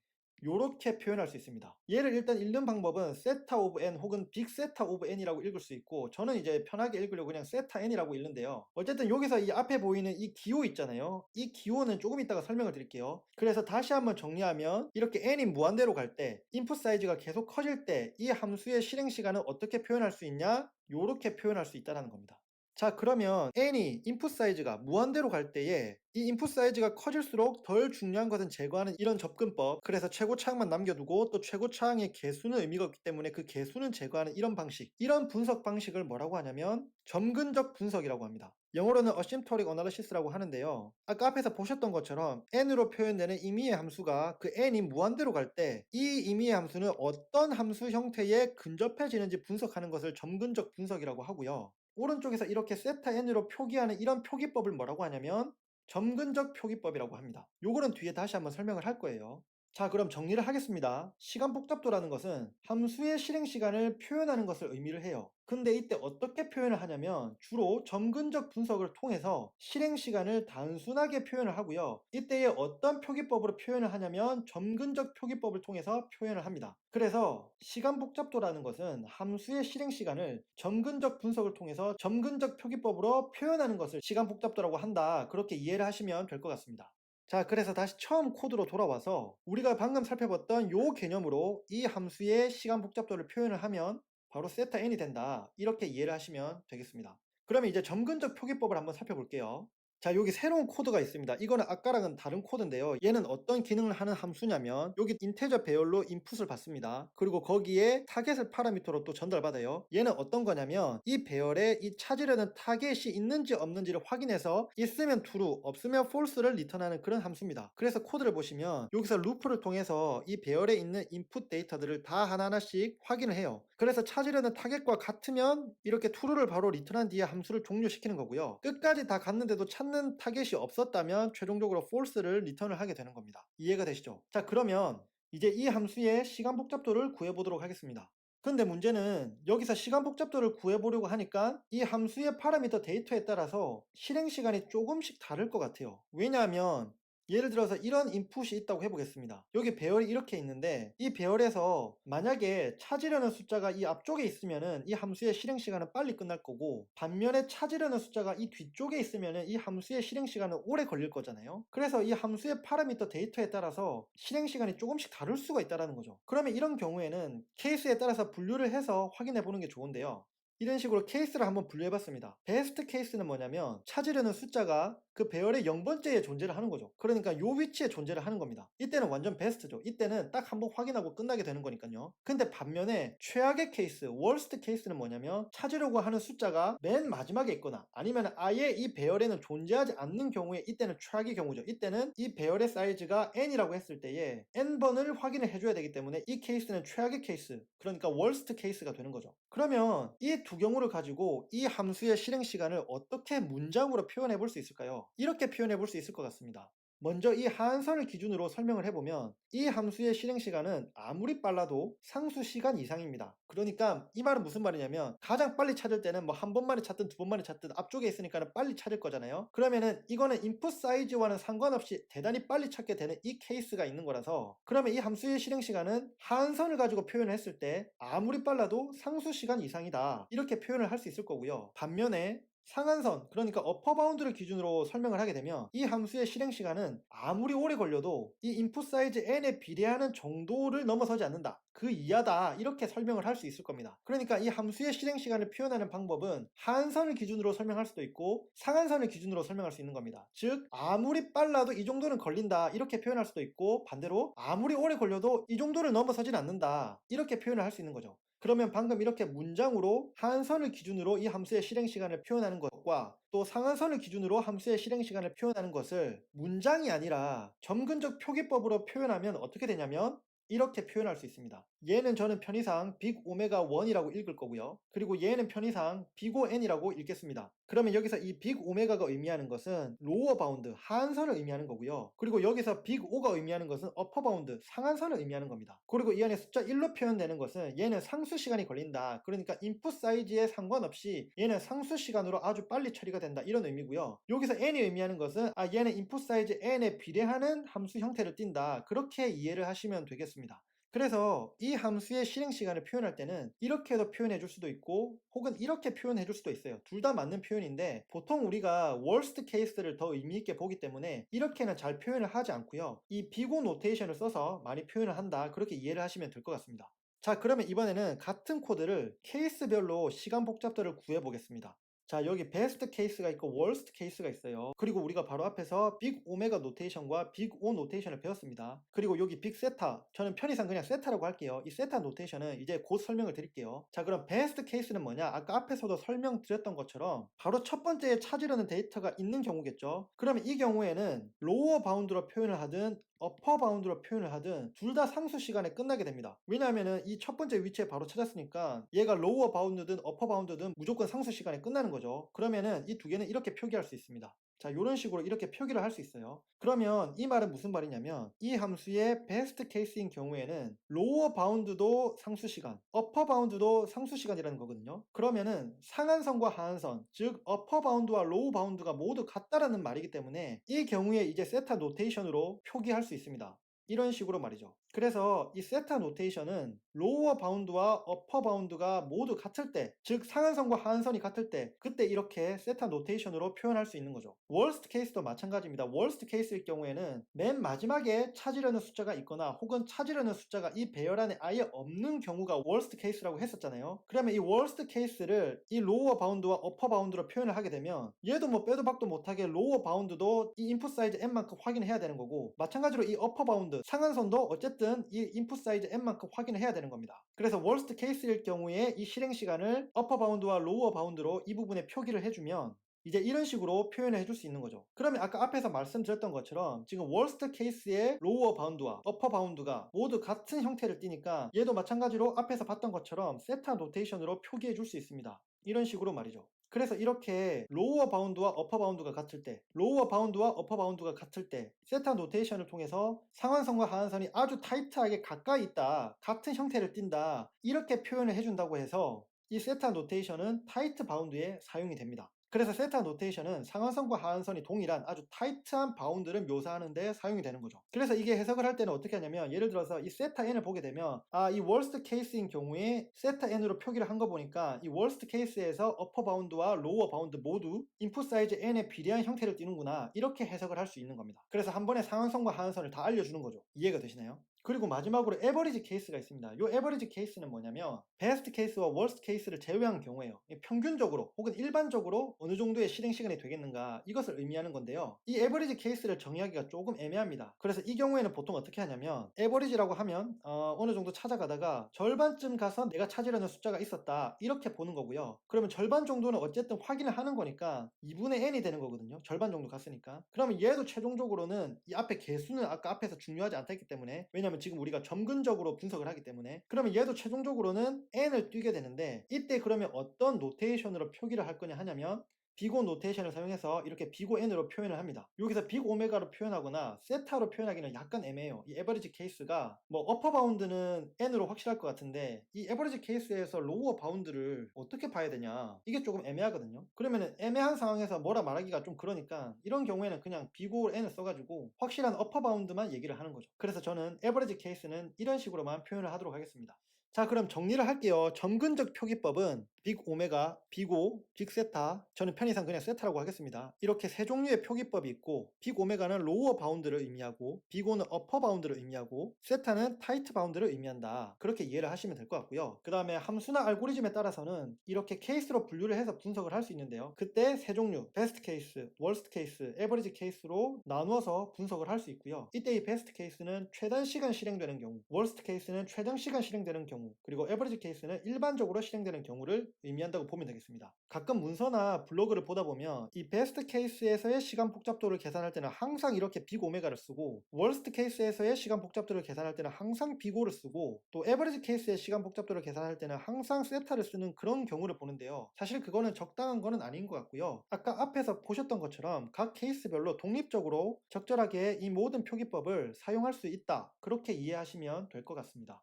요렇게 표현할 수 있습니다. 얘를 일단 읽는 방법은 세타 오브 n 혹은 빅 세타 오브 n이라고 읽을 수 있고, 저는 이제 편하게 읽으려고 그냥 세타 n이라고 읽는데요. 어쨌든 여기서 이 앞에 보이는 이 기호 있잖아요. 이 기호는 조금 이따가 설명을 드릴게요. 그래서 다시 한번 정리하면 이렇게 n이 무한대로 갈 때, 인풋 사이즈가 계속 커질 때 이 함수의 실행 시간은 어떻게 표현할 수 있냐? 요렇게 표현할 수 있다는 겁니다. 자, 그러면 n이 인풋 사이즈가 무한대로 갈 때에 이 인풋 사이즈가 커질수록 덜 중요한 것은 제거하는 이런 접근법, 그래서 최고차항만 남겨두고 또 최고차항의 개수는 의미가 없기 때문에 그 개수는 제거하는 이런 방식, 이런 분석 방식을 뭐라고 하냐면 점근적 분석이라고 합니다. 영어로는 asymptotic analysis라고 하는데요. 아까 앞에서 보셨던 것처럼 n으로 표현되는 임의의 함수가 그 n이 무한대로 갈 때 이 임의의 함수는 어떤 함수 형태에 근접해지는지 분석하는 것을 점근적 분석이라고 하고요. 오른쪽에서 이렇게 세타 n으로 표기하는 이런 표기법을 뭐라고 하냐면 점근적 표기법이라고 합니다. 요거는 뒤에 다시 한번 설명을 할 거예요. 자, 그럼 정리를 하겠습니다. 시간 복잡도라는 것은 함수의 실행 시간을 표현하는 것을 의미를 해요. 근데 이때 어떻게 표현을 하냐면 주로 점근적 분석을 통해서 실행 시간을 단순하게 표현을 하고요. 이때에 어떤 표기법으로 표현을 하냐면 점근적 표기법을 통해서 표현을 합니다. 그래서 시간 복잡도라는 것은 함수의 실행 시간을 점근적 분석을 통해서 점근적 표기법으로 표현하는 것을 시간 복잡도라고 한다. 그렇게 이해를 하시면 될 것 같습니다. 자, 그래서 다시 처음 코드로 돌아와서 우리가 방금 살펴봤던 요 개념으로 이 함수의 시간 복잡도를 표현을 하면 바로 세타 n이 된다. 이렇게 이해를 하시면 되겠습니다. 그러면 이제 점근적 표기법을 한번 살펴볼게요. 자, 여기 새로운 코드가 있습니다. 이거는 아까랑은 다른 코드인데요. 얘는 어떤 기능을 하는 함수냐면 여기 인테저 배열로 인풋을 받습니다. 그리고 거기에 타겟을 파라미터로 또 전달받아요. 얘는 어떤 거냐면 이 배열에 이 찾으려는 타겟이 있는지 없는지를 확인해서 있으면 true, 없으면 false를 리턴하는 그런 함수입니다. 그래서 코드를 보시면 여기서 루프를 통해서 이 배열에 있는 인풋 데이터들을 다 하나하나씩 확인을 해요. 그래서 찾으려는 타겟과 같으면 이렇게 true를 바로 리턴한 뒤에 함수를 종료시키는 거고요. 끝까지 다 갔는데도 찾는 타겟이 없었다면 최종적으로 false를 리턴을 하게 되는 겁니다. 이해가 되시죠? 자, 그러면 이제 이 함수의 시간 복잡도를 구해보도록 하겠습니다. 근데 문제는 여기서 시간 복잡도를 구해보려고 하니까 이 함수의 파라미터 데이터에 따라서 실행 시간이 조금씩 다를 것 같아요. 왜냐하면 예를 들어서 이런 인풋이 있다고 해보겠습니다. 여기 배열이 이렇게 있는데 이 배열에서 만약에 찾으려는 숫자가 이 앞쪽에 있으면은 이 함수의 실행 시간은 빨리 끝날 거고, 반면에 찾으려는 숫자가 이 뒤쪽에 있으면은 이 함수의 실행 시간은 오래 걸릴 거잖아요. 그래서 이 함수의 파라미터 데이터에 따라서 실행 시간이 조금씩 다를 수가 있다는 거죠. 그러면 이런 경우에는 케이스에 따라서 분류를 해서 확인해 보는 게 좋은데요. 이런 식으로 케이스를 한번 분류해봤습니다. 베스트 케이스는 뭐냐면 찾으려는 숫자가 그 배열의 0번째에 존재를 하는 거죠. 그러니까 요 위치에 존재를 하는 겁니다. 이때는 완전 베스트죠. 이때는 딱 한번 확인하고 끝나게 되는 거니까요. 근데 반면에 최악의 케이스, 월스트 케이스는 뭐냐면 찾으려고 하는 숫자가 맨 마지막에 있거나 아니면 아예 이 배열에는 존재하지 않는 경우에 이때는 최악의 경우죠. 이때는 이 배열의 사이즈가 n이라고 했을 때에 n번을 확인을 해줘야 되기 때문에 이 케이스는 최악의 케이스, 그러니까 월스트 케이스가 되는 거죠. 그러면 이 두 경우를 가지고 이 함수의 실행 시간을 어떻게 문장으로 표현해 볼 수 있을까요? 이렇게 표현해 볼 수 있을 것 같습니다. 먼저 이 하한선을 기준으로 설명을 해보면 이 함수의 실행 시간은 아무리 빨라도 상수 시간 이상입니다. 그러니까 이 말은 무슨 말이냐면 가장 빨리 찾을 때는 뭐 한 번만에 찾든 두 번만에 찾든 앞쪽에 있으니까 빨리 찾을 거잖아요. 그러면은 이거는 인풋 사이즈와는 상관없이 대단히 빨리 찾게 되는 이 케이스가 있는 거라서, 그러면 이 함수의 실행 시간은 하한선을 가지고 표현을 했을 때 아무리 빨라도 상수 시간 이상이다, 이렇게 표현을 할 수 있을 거고요. 반면에 상한선, 그러니까 어퍼 바운드를 기준으로 설명을 하게 되면 이 함수의 실행 시간은 아무리 오래 걸려도 이 인풋 사이즈 n에 비례하는 정도를 넘어서지 않는다, 그 이하다, 이렇게 설명을 할 수 있을 겁니다. 그러니까 이 함수의 실행 시간을 표현하는 방법은 하한선을 기준으로 설명할 수도 있고 상한선을 기준으로 설명할 수 있는 겁니다. 즉 아무리 빨라도 이 정도는 걸린다, 이렇게 표현할 수도 있고 반대로 아무리 오래 걸려도 이 정도를 넘어서진 않는다, 이렇게 표현을 할 수 있는 거죠. 그러면 방금 이렇게 문장으로 하한선을 기준으로 이 함수의 실행 시간을 표현하는 것과 또 상한선을 기준으로 함수의 실행 시간을 표현하는 것을 문장이 아니라 점근적 표기법으로 표현하면 어떻게 되냐면 이렇게 표현할 수 있습니다. 얘는 저는 편의상 빅 오메가 1이라고 읽을 거고요. 그리고 얘는 편의상 빅오 n이라고 읽겠습니다. 그러면 여기서 이 빅 오메가가 의미하는 것은 로어 바운드, 하한선을 의미하는 거고요. 그리고 여기서 빅 오가 의미하는 것은 어퍼 바운드, 상한선을 의미하는 겁니다. 그리고 이 안에 숫자 1로 표현되는 것은 얘는 상수 시간이 걸린다, 그러니까 인풋 사이즈에 상관없이 얘는 상수 시간으로 아주 빨리 처리가 된다, 이런 의미고요. 여기서 n이 의미하는 것은 얘는 인풋 사이즈 n에 비례하는 함수 형태를 띈다, 그렇게 이해를 하시면 되겠습니다. 그래서 이 함수의 실행 시간을 표현할 때는 이렇게도 표현해 줄 수도 있고 혹은 이렇게 표현해 줄 수도 있어요. 둘 다 맞는 표현인데 보통 우리가 worst case를 더 의미 있게 보기 때문에 이렇게는 잘 표현을 하지 않고요. 이 비고 노테이션을 써서 많이 표현을 한다, 그렇게 이해를 하시면 될 것 같습니다. 자, 그러면 이번에는 같은 코드를 케이스별로 시간 복잡도를 구해 보겠습니다. 자, 여기 베스트 케이스가 있고 월스트 케이스가 있어요. 그리고 우리가 바로 앞에서 빅 오메가 노테이션과 빅 오 노테이션을 배웠습니다. 그리고 여기 빅 세타, 저는 편의상 그냥 세타라고 할게요. 이 세타 노테이션은 이제 곧 설명을 드릴게요. 자, 그럼 베스트 케이스는 뭐냐? 아까 앞에서도 설명드렸던 것처럼 바로 첫 번째에 찾으려는 데이터가 있는 경우겠죠. 그러면 이 경우에는 로어 바운드로 표현을 하든 어퍼 바운드로 표현을 하든 둘 다 상수 시간에 끝나게 됩니다. 왜냐하면 이 첫 번째 위치에 바로 찾았으니까 얘가 로어 바운드든 어퍼 바운드든 무조건 상수 시간에 끝나는 거죠. 그러면은 이 두 개는 이렇게 표기할 수 있습니다. 자, 이런 식으로 이렇게 표기를 할 수 있어요. 그러면 이 말은 무슨 말이냐면 이 함수의 베스트 케이스인 경우에는 로어 바운드도 상수 시간, 어퍼 바운드도 상수 시간이라는 거거든요. 그러면은 상한선과 하한선, 즉 어퍼 바운드와 로우 바운드가 모두 같다라는 말이기 때문에 이 경우에 이제 세타 노테이션으로 표기할 수 있습니다. 이런 식으로 말이죠. 그래서 이 세타 노테이션은 로어 바운드와 어퍼 바운드가 모두 같을 때, 즉 상한선과 하한선이 같을 때, 그때 이렇게 세타 노테이션으로 표현할 수 있는 거죠. 월스트 케이스도 마찬가지입니다. 월스트 케이스일 경우에는 맨 마지막에 찾으려는 숫자가 있거나 혹은 찾으려는 숫자가 이 배열 안에 아예 없는 경우가 월스트 케이스라고 했었잖아요. 그러면 이 월스트 케이스를 이 로어 바운드와 어퍼 바운드로 표현을 하게 되면 얘도 뭐 빼도 박도 못하게 로어 바운드도 이 인풋 사이즈 n만큼 확인해야 되는 거고, 마찬가지로 이 어퍼 바운드, 상한선도 어쨌든 이 인풋 사이즈 n만큼 확인을 해야 되는 겁니다. 그래서 월스트 케이스일 경우에 이 실행 시간을 어퍼 바운드와 로어 바운드로 이 부분에 표기를 해주면 이제 이런 식으로 표현을 해줄 수 있는 거죠. 그러면 아까 앞에서 말씀드렸던 것처럼 지금 월스트 케이스의 로어 바운드와 어퍼 바운드가 모두 같은 형태를 띠니까 얘도 마찬가지로 앞에서 봤던 것처럼 세타 노테이션으로 표기해 줄 수 있습니다. 이런 식으로 말이죠. 그래서 이렇게 로어 바운드와 어퍼 바운드가 같을 때, 로어 바운드와 어퍼 바운드가 같을 때 세타 노테이션을 통해서 상한선과 하한선이 아주 타이트하게 가까이 있다, 같은 형태를 띈다, 이렇게 표현을 해준다고 해서 이 세타 노테이션은 타이트 바운드에 사용이 됩니다. 그래서 세타 노테이션은 상한선과 하한선이 동일한 아주 타이트한 바운드를 묘사하는 데 사용이 되는 거죠. 그래서 이게 해석을 할 때는 어떻게 하냐면 예를 들어서 이 세타 n을 보게 되면 이 월스트 케이스인 경우에 세타 n으로 표기를 한 거 보니까 이 월스트 케이스에서 어퍼 바운드와 로어 바운드 모두 인풋 사이즈 n에 비례한 형태를 띠는구나, 이렇게 해석을 할 수 있는 겁니다. 그래서 한 번에 상한선과 하한선을 다 알려주는 거죠. 이해가 되시나요? 그리고 마지막으로 에버리지 케이스가 있습니다. 요 에버리지 케이스는 뭐냐면 베스트 케이스와 워스트 케이스를 제외한 경우에요. 평균적으로 혹은 일반적으로 어느 정도의 실행 시간이 되겠는가 이것을 의미하는 건데요. 이 에버리지 케이스를 정의하기가 조금 애매합니다. 그래서 이 경우에는 보통 어떻게 하냐면 에버리지라고 하면 어느 정도 찾아가다가 절반쯤 가서 내가 찾으려는 숫자가 있었다 이렇게 보는 거고요. 그러면 절반 정도는 어쨌든 확인을 하는 거니까 2분의 n이 되는 거거든요. 절반 정도 갔으니까. 그러면 얘도 최종적으로는 이 앞에 개수는 아까 앞에서 중요하지 않다 했기 때문에, 왜냐면 지금 우리가 점근적으로 분석을 하기 때문에, 그러면 얘도 최종적으로는 n을 뛰게 되는데, 이때 그러면 어떤 노테이션으로 표기를 할 거냐 하냐면 비고 노테이션을 사용해서 이렇게 비고 n으로 표현을 합니다. 여기서 빅 오메가로 표현하거나 세타로 표현하기는 약간 애매해요. 이 에버리지 케이스가 뭐 어퍼 바운드는 n으로 확실할 것 같은데 이 에버리지 케이스에서 로어 바운드를 어떻게 봐야 되냐, 이게 조금 애매하거든요. 그러면은 애매한 상황에서 뭐라 말하기가 좀 그러니까 이런 경우에는 그냥 비고 n을 써가지고 확실한 어퍼 바운드만 얘기를 하는 거죠. 그래서 저는 에버리지 케이스는 이런 식으로만 표현을 하도록 하겠습니다. 자, 그럼 정리를 할게요. 점근적 표기법은 빅 오메가, 빅오, 빅 세타, 저는 편의상 그냥 세타라고 하겠습니다. 이렇게 세 종류의 표기법이 있고, 빅 오메가는 로어 바운드를 의미하고, 빅오는 어퍼 바운드를 의미하고, 세타는 타이트 바운드를 의미한다. 그렇게 이해를 하시면 될 것 같고요. 그 다음에 함수나 알고리즘에 따라서는 이렇게 케이스로 분류를 해서 분석을 할 수 있는데요. 그때 세 종류, 베스트 케이스, 월스트 케이스, 에버리지 케이스로 나누어서 분석을 할 수 있고요. 이때 이 베스트 케이스는 최단 시간 실행되는 경우, 월스트 케이스는 최장 시간 실행되는 경우, 그리고 에버리지 케이스는 일반적으로 실행되는 경우를 의미한다고 보면 되겠습니다. 가끔 문서나 블로그를 보다 보면 이 베스트 케이스에서의 시간 복잡도를 계산할 때는 항상 이렇게 빅 오메가를 쓰고, 월스트 케이스에서의 시간 복잡도를 계산할 때는 항상 빅오를 쓰고, 또 에버리지 케이스의 시간 복잡도를 계산할 때는 항상 세타를 쓰는 그런 경우를 보는데요. 사실 그거는 적당한 거는 아닌 것 같고요. 아까 앞에서 보셨던 것처럼 각 케이스별로 독립적으로 적절하게 이 모든 표기법을 사용할 수 있다, 그렇게 이해하시면 될 것 같습니다.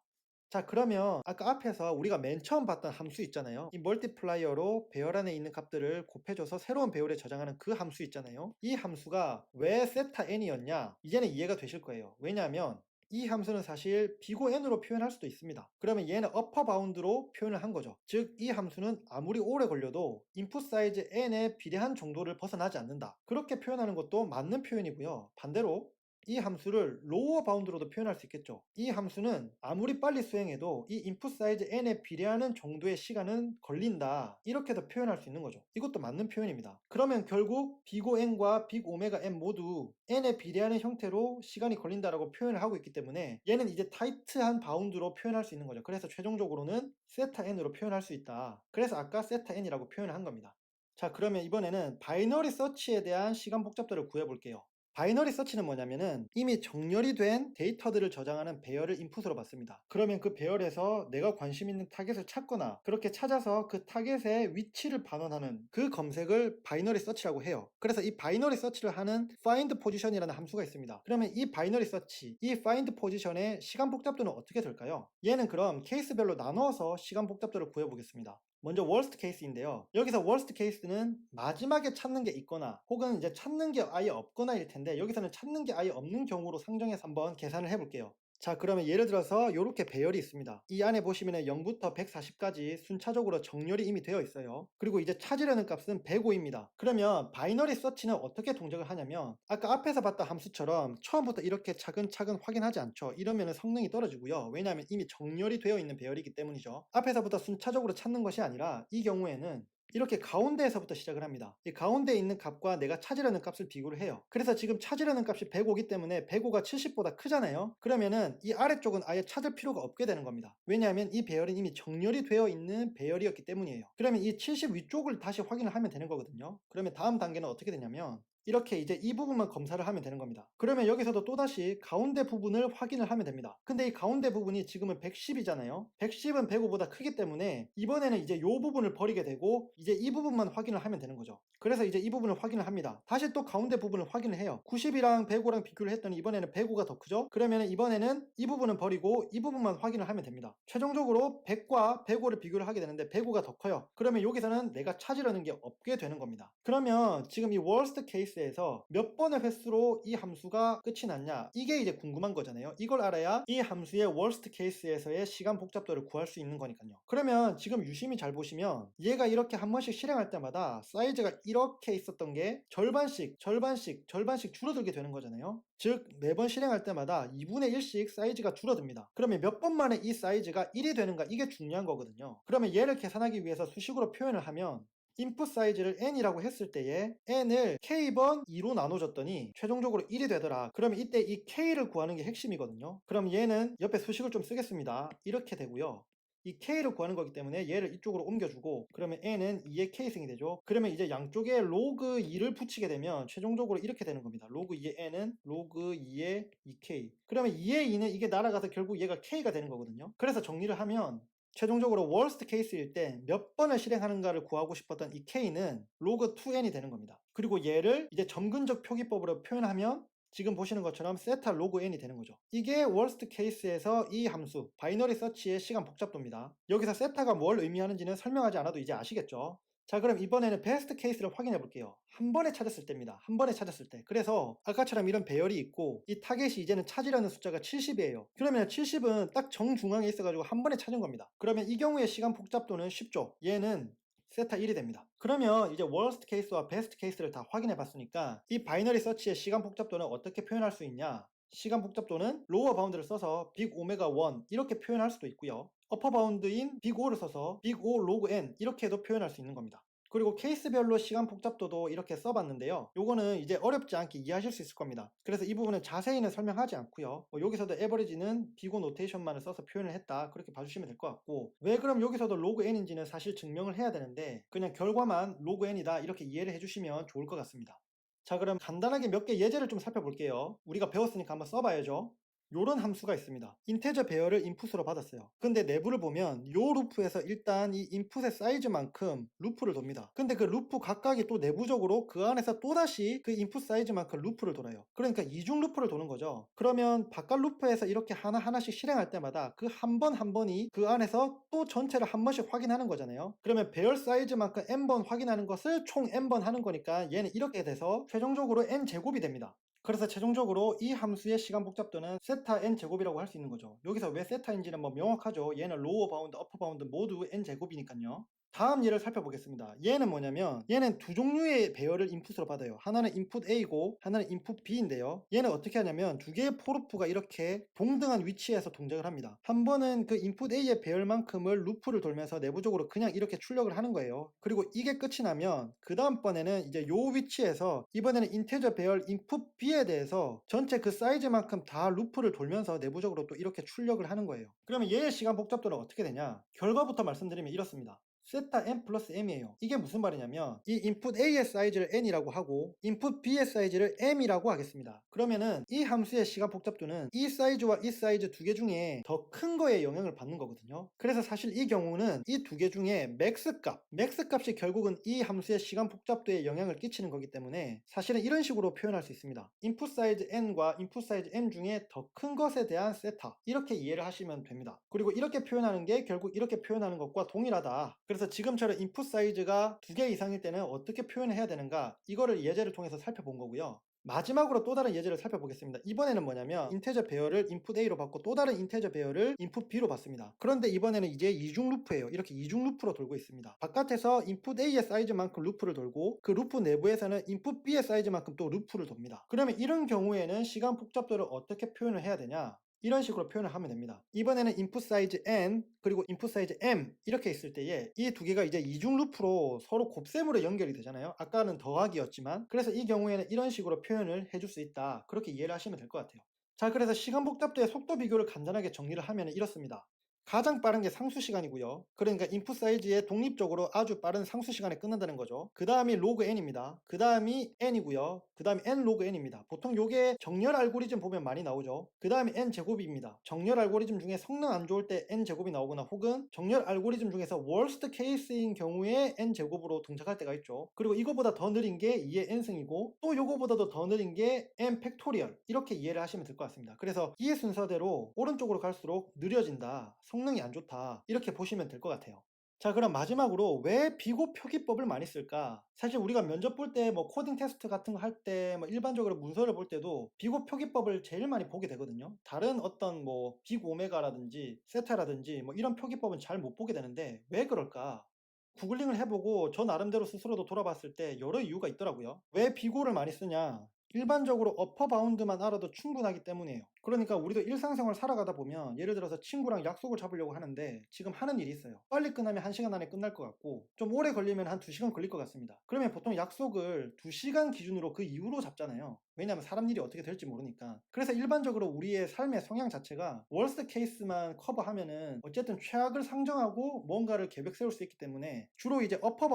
자, 그러면 아까 앞에서 우리가 맨 처음 봤던 함수 있잖아요. 이 멀티플라이어로 배열 안에 있는 값들을 곱해줘서 새로운 배열에 저장하는 그 함수 있잖아요. 이 함수가 왜 세타 n이었냐, 이제는 이해가 되실 거예요. 왜냐하면 이 함수는 사실 비고 n으로 표현할 수도 있습니다. 그러면 얘는 어퍼 바운드로 표현을 한 거죠. 즉 이 함수는 아무리 오래 걸려도 인풋 사이즈 n에 비례한 정도를 벗어나지 않는다, 그렇게 표현하는 것도 맞는 표현이고요. 반대로 이 함수를 로어 바운드로도 표현할 수 있겠죠. 이 함수는 아무리 빨리 수행해도 이 인풋 사이즈 n에 비례하는 정도의 시간은 걸린다, 이렇게도 표현할 수 있는 거죠. 이것도 맞는 표현입니다. 그러면 결국 비고 n과 빅 오메가 n 모두 n에 비례하는 형태로 시간이 걸린다라고 표현을 하고 있기 때문에 얘는 이제 타이트한 바운드로 표현할 수 있는 거죠. 그래서 최종적으로는 세타 n으로 표현할 수 있다. 그래서 아까 세타 n이라고 표현을 한 겁니다. 자, 그러면 이번에는 바이너리 서치에 대한 시간 복잡도를 구해볼게요. 바이너리 서치는 뭐냐면은 이미 정렬이 된 데이터들을 저장하는 배열을 인풋으로 받습니다. 그러면 그 배열에서 내가 관심 있는 타겟을 찾거나 그렇게 찾아서 그 타겟의 위치를 반원하는 그 검색을 바이너리 서치라고 해요. 그래서 이 바이너리 서치를 하는 find position이라는 함수가 있습니다. 그러면 이 바이너리 서치, 이 find position의 시간 복잡도는 어떻게 될까요? 얘는 그럼 케이스별로 나누어서 시간 복잡도를 구해보겠습니다. 먼저 worst case인데요. 여기서 worst case는 마지막에 찾는 게 있거나 혹은 이제 찾는 게 아예 없거나 일 텐데, 여기서는 찾는 게 아예 없는 경우로 상정해서 한번 계산을 해볼게요. 자, 그러면 예를 들어서 이렇게 배열이 있습니다. 이 안에 보시면 0부터 140까지 순차적으로 정렬이 이미 되어 있어요. 그리고 이제 찾으려는 값은 105입니다. 그러면 바이너리 서치는 어떻게 동작을 하냐면 아까 앞에서 봤던 함수처럼 처음부터 이렇게 차근차근 확인하지 않죠. 이러면 성능이 떨어지고요. 왜냐하면 이미 정렬이 되어 있는 배열이기 때문이죠. 앞에서부터 순차적으로 찾는 것이 아니라 이 경우에는 이렇게 가운데에서부터 시작을 합니다. 이 가운데에 있는 값과 내가 찾으려는 값을 비교를 해요. 그래서 지금 찾으려는 값이 105기 때문에 105가 70보다 크잖아요. 그러면은 이 아래쪽은 아예 찾을 필요가 없게 되는 겁니다. 왜냐하면 이 배열은 이미 정렬이 되어 있는 배열이었기 때문이에요. 그러면 이 70 위쪽을 다시 확인을 하면 되는 거거든요. 그러면 다음 단계는 어떻게 되냐면 이렇게 이제 이 부분만 검사를 하면 되는 겁니다. 그러면 여기서도 또다시 가운데 부분을 확인을 하면 됩니다. 근데 이 가운데 부분이 지금은 110이잖아요. 110은 105보다 크기 때문에 이번에는 이제 이 부분을 버리게 되고 이제 이 부분만 확인을 하면 되는 거죠. 그래서 이제 이 부분을 확인을 합니다. 다시 또 가운데 부분을 확인을 해요. 90이랑 105랑 비교를 했더니 이번에는 105가 더 크죠? 그러면 이번에는 이 부분은 버리고 이 부분만 확인을 하면 됩니다. 최종적으로 100과 105를 비교를 하게 되는데 105가 더 커요. 그러면 여기서는 내가 찾으려는 게 없게 되는 겁니다. 그러면 지금 이 worst case 케이스에서 몇 번의 횟수로 이 함수가 끝이 났냐, 이게 이제 궁금한 거잖아요. 이걸 알아야 이 함수의 worst case에서의 시간 복잡도를 구할 수 있는 거니까요. 그러면 지금 유심히 잘 보시면 얘가 이렇게 한 번씩 실행할 때마다 사이즈가 이렇게 있었던 게 절반씩 줄어들게 되는 거잖아요. 즉 매번 실행할 때마다 2분의 1씩 사이즈가 줄어듭니다. 그러면 몇 번 만에 이 사이즈가 1이 되는가, 이게 중요한 거거든요. 그러면 얘를 계산하기 위해서 수식으로 표현을 하면 인풋 사이즈를 n이라고 했을 때에 n을 k번 2로 나눠줬더니 최종적으로 1이 되더라. 그러면 이때 이 k를 구하는 게 핵심이거든요. 그럼 얘는 옆에 수식을 좀 쓰겠습니다. 이렇게 되고요. 이 k를 구하는 거기 때문에 얘를 이쪽으로 옮겨주고, 그러면 n은 2의 k승이 되죠. 그러면 이제 양쪽에 로그 2를 붙이게 되면 최종적으로 이렇게 되는 겁니다. 로그 2의 n은 로그 2의 2k. 그러면 2의 2는 이게 날아가서 결국 얘가 k가 되는 거거든요. 그래서 정리를 하면 최종적으로 worst case일 때 몇 번을 실행하는가를 구하고 싶었던 이 k는 로그 2n이 되는 겁니다. 그리고 얘를 이제 점근적 표기법으로 표현하면 지금 보시는 것처럼 세타 로그 n이 되는 거죠. 이게 worst case에서 이 함수 바이너리 서치의 시간 복잡도입니다. 여기서 세타가 뭘 의미하는지는 설명하지 않아도 이제 아시겠죠? 자, 그럼 이번에는 베스트 케이스를 확인해 볼게요. 한 번에 찾았을 때입니다. 한 번에 찾았을 때. 그래서 아까처럼 이런 배열이 있고 이 타겟이 이제는 찾으려는 숫자가 70이에요. 그러면 70은 딱 정중앙에 있어가지고 한 번에 찾은 겁니다. 그러면 이 경우에 시간 복잡도는 쉽죠. 얘는 세타 1이 됩니다. 그러면 이제 worst case와 best case를 다 확인해 봤으니까 이 바이너리 서치의 시간 복잡도는 어떻게 표현할 수 있냐? 시간 복잡도는 로어 바운드를 써서 빅 오메가 1 이렇게 표현할 수도 있고요. 어퍼 바운드인 빅 O를 써서 빅 O 로그 N 이렇게도 표현할 수 있는 겁니다. 그리고 케이스별로 시간 복잡도도 이렇게 써봤는데요. 요거는 이제 어렵지 않게 이해하실 수 있을 겁니다. 그래서 이 부분은 자세히는 설명하지 않고요. 여기서도 에버리지는 비고 노테이션만을 써서 표현을 했다, 그렇게 봐주시면 될 것 같고, 왜 그럼 여기서도 로그 n인지는 사실 증명을 해야 되는데 그냥 결과만 로그 n이다 이렇게 이해를 해주시면 좋을 것 같습니다. 자, 그럼 간단하게 몇 개 예제를 좀 살펴볼게요. 우리가 배웠으니까 한번 써봐야죠. 요런 함수가 있습니다. 인테저 배열을 인풋으로 받았어요. 근데 내부를 보면 요 루프에서 일단 이 인풋의 사이즈만큼 루프를 돕니다. 근데 그 루프 각각이 또 내부적으로 그 안에서 또다시 그 인풋 사이즈만큼 루프를 돌아요. 그러니까 이중 루프를 도는 거죠. 그러면 바깥 루프에서 이렇게 하나하나씩 실행할 때마다 그 한 번 한 번이 그 안에서 또 전체를 한 번씩 확인하는 거잖아요. 그러면 배열 사이즈만큼 n번 확인하는 것을 총 n번 하는 거니까 얘는 이렇게 돼서 최종적으로 n제곱이 됩니다. 그래서 최종적으로 이 함수의 시간 복잡도는 세타 n 제곱이라고 할 수 있는 거죠. 여기서 왜 세타인지는 뭐 명확하죠. 얘는 로어 바운드, 어퍼 바운드 모두 n 제곱이니까요. 다음 예를 살펴보겠습니다. 얘는 뭐냐면 얘는 두 종류의 배열을 인풋으로 받아요. 하나는 인풋 A고 하나는 인풋 B인데요. 얘는 어떻게 하냐면 두 개의 포루프가 이렇게 동등한 위치에서 동작을 합니다. 한 번은 그 인풋 A의 배열만큼을 루프를 돌면서 내부적으로 그냥 이렇게 출력을 하는 거예요. 그리고 이게 끝이 나면 그 다음번에는 이제 요 위치에서 이번에는 인테저 배열 인풋 B에 대해서 전체 그 사이즈만큼 다 루프를 돌면서 내부적으로 또 이렇게 출력을 하는 거예요. 그러면 얘의 시간 복잡도는 어떻게 되냐? 결과부터 말씀드리면 이렇습니다. 세타 n 플러스 m이에요. 이게 무슨 말이냐면 이 인풋 A의 사이즈를 n이라고 하고 인풋 B의 사이즈를 m이라고 하겠습니다. 그러면은 이 함수의 시간 복잡도는 이 사이즈와 이 사이즈 두 개 중에 더 큰 거에 영향을 받는 거거든요. 그래서 사실 이 경우는 이 두 개 중에 맥스 값이 결국은 이 함수의 시간 복잡도에 영향을 끼치는 거기 때문에 사실은 이런 식으로 표현할 수 있습니다. 인풋 사이즈 n과 인풋 사이즈 m 중에 더 큰 것에 대한 세타, 이렇게 이해를 하시면 됩니다. 그리고 이렇게 표현하는 게 결국 이렇게 표현하는 것과 동일하다. 그래서 지금처럼 인풋 사이즈가 2개 이상일 때는 어떻게 표현을 해야 되는가, 이거를 예제를 통해서 살펴본 거고요. 마지막으로 또 다른 예제를 살펴보겠습니다. 이번에는 뭐냐면 인테저 배열을 인풋 A로 받고 또 다른 인테저 배열을 인풋 B로 받습니다. 그런데 이번에는 이제 이중 루프예요. 이렇게 이중 루프로 돌고 있습니다. 바깥에서 인풋 A의 사이즈만큼 루프를 돌고 그 루프 내부에서는 인풋 B의 사이즈만큼 또 루프를 돕니다. 그러면 이런 경우에는 시간 복잡도를 어떻게 표현을 해야 되냐? 이런 식으로 표현을 하면 됩니다. 이번에는 인풋 사이즈 n 그리고 인풋 사이즈 m 이렇게 있을 때에 이 두 개가 이제 이중 루프로 서로 곱셈으로 연결이 되잖아요. 아까는 더하기였지만, 그래서 이 경우에는 이런 식으로 표현을 해줄 수 있다, 그렇게 이해를 하시면 될 것 같아요. 자, 그래서 시간 복잡도의 속도 비교를 간단하게 정리를 하면 이렇습니다. 가장 빠른 게 상수 시간이고요. 그러니까 인풋 사이즈에 독립적으로 아주 빠른 상수 시간에 끝난다는 거죠. 그 다음이 로그 n입니다. 그 다음이 n이고요. 그 다음이 n 로그 n입니다. 보통 요게 정렬 알고리즘 보면 많이 나오죠. 그 다음이 n 제곱입니다. 정렬 알고리즘 중에 성능 안 좋을 때 n 제곱이 나오거나 혹은 정렬 알고리즘 중에서 worst case인 경우에 n 제곱으로 등장할 때가 있죠. 그리고 이거보다 더 느린 게 2의 n승이고 또 요거보다도 더 느린 게 n 팩토리얼, 이렇게 이해를 하시면 될 것 같습니다. 그래서 이의 순서대로 오른쪽으로 갈수록 느려진다, 성능이 안 좋다, 이렇게 보시면 될 것 같아요. 자, 그럼 마지막으로 왜 비고 표기법을 많이 쓸까? 사실 우리가 면접 볼 때 뭐 코딩 테스트 같은 거 할 때 뭐 일반적으로 문서를 볼 때도 비고 표기법을 제일 많이 보게 되거든요. 다른 어떤 뭐 빅 오메가라든지 세타라든지 뭐 이런 표기법은 잘 못 보게 되는데 왜 그럴까? 구글링을 해보고 저 나름대로 스스로도 돌아봤을 때 여러 이유가 있더라고요. 왜 비고를 많이 쓰냐? 일반적으로 어퍼 바운드만 알아도 충분하기 때문이에요. 그러니까 우리도 일상생활 살아가다 보면 예를 들어서 친구랑 약속을 잡으려고 하는데 지금 하는 일이 있어요. 빨리 끝나면 1시간 안에 끝날 것 같고 좀 오래 걸리면 한 2시간 걸릴 것 같습니다. 그러면 보통 약속을 2시간 기준으로 그 이후로 잡잖아요. 왜냐하면 사람 일이 어떻게 될지 모르니까. 그래서 일반적으로 우리의 삶의 성향 자체가 월스트 케이스만 커버하면은 어쨌든 최악을 상정하고 뭔가를 계획 세울 수 있기 때문에 주로 이제 어퍼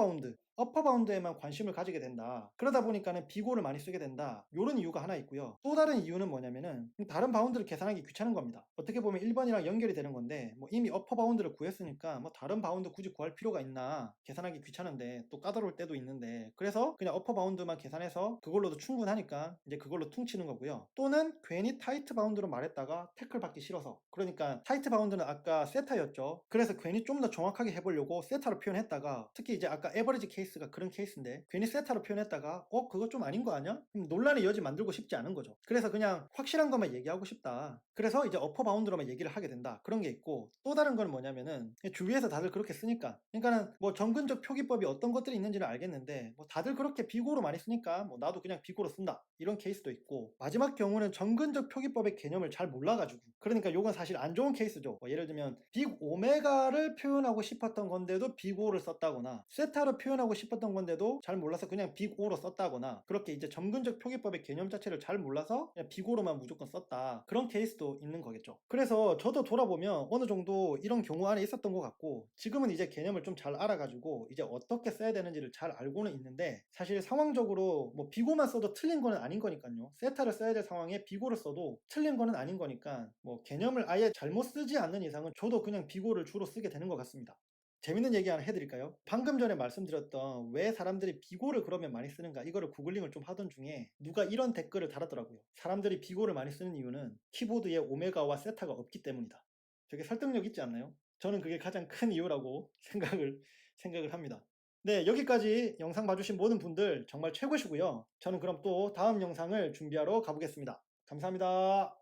바운드에만 관심을 가지게 된다. 그러다 보니까는 비고를 많이 쓰게 된다. 요런 이유가 하나 있고요. 또 다른 이유는 뭐냐면은 다른 바운드를 계산하기 귀찮은 겁니다. 어떻게 보면 1번이랑 연결이 되는 건데 뭐 이미 어퍼 바운드를 구했으니까 뭐 다른 바운드 굳이 구할 필요가 있나, 계산하기 귀찮은데 또 까다로울 때도 있는데, 그래서 그냥 어퍼 바운드만 계산해서 그걸로도 충분하니까 이제 그걸로 퉁치는 거고요. 또는 괜히 타이트 바운드로 말했다가 태클 받기 싫어서, 그러니까 타이트 바운드는 아까 세타였죠. 그래서 괜히 좀 더 정확하게 해보려고 세타로 표현했다가, 특히 이제 아까 에버리지 케이스가 그런 케이스인데 괜히 세타로 표현했다가 그거 좀 아닌 거 아니야? 논란의 여지 만들고 싶지 않은 거죠. 그래서 그냥 확실한 것만 얘기하고 싶다. 그래서 이제 어퍼 바운드로만 얘기를 하게 된다. 그런 게 있고, 또 다른 건 뭐냐면은 주위에서 다들 그렇게 쓰니까, 그러니까는 뭐 정근적 표기법이 어떤 것들이 있는지는 알겠는데 뭐 다들 그렇게 비고로 많이 쓰니까 뭐 나도 그냥 비고로 쓴다, 이런 케이스도 있고, 마지막 경우는 정근적 표기법의 개념을 잘 몰라가지고, 그러니까 요건 사실 안 좋은 케이스죠. 뭐 예를 들면 빅 오메가를 표현하고 싶었던 건데도 빅오를 썼다거나, 세타로 표현하고 싶었던 건데도 잘 몰라서 그냥 빅오로 썼다거나, 그렇게 이제 정근적 표기법의 개념 자체를 잘 몰라서 그냥 빅오로만 무조건 썼다, 그런 케이스도 있는 거겠죠. 그래서 저도 돌아보면 어느 정도 이런 경우 안에 있었던 것 같고, 지금은 이제 개념을 좀 잘 알아가지고 이제 어떻게 써야 되는지를 잘 알고는 있는데, 사실 상황적으로 뭐 비고만 써도 틀린 거는 아닌 거니까요. 세타를 써야 될 상황에 비고를 써도 틀린 거는 아닌 거니까 뭐 개념을 아예 잘못 쓰지 않는 이상은 저도 그냥 비고를 주로 쓰게 되는 것 같습니다. 재밌는 얘기 하나 해드릴까요? 방금 전에 말씀드렸던 왜 사람들이 비고를 그러면 많이 쓰는가, 이거를 구글링을 좀 하던 중에 누가 이런 댓글을 달았더라고요. 사람들이 비고를 많이 쓰는 이유는 키보드에 오메가와 세타가 없기 때문이다. 되게 설득력 있지 않나요? 저는 그게 가장 큰 이유라고 생각을 합니다. 네, 여기까지 영상 봐주신 모든 분들 정말 최고시고요. 저는 그럼 또 다음 영상을 준비하러 가보겠습니다. 감사합니다.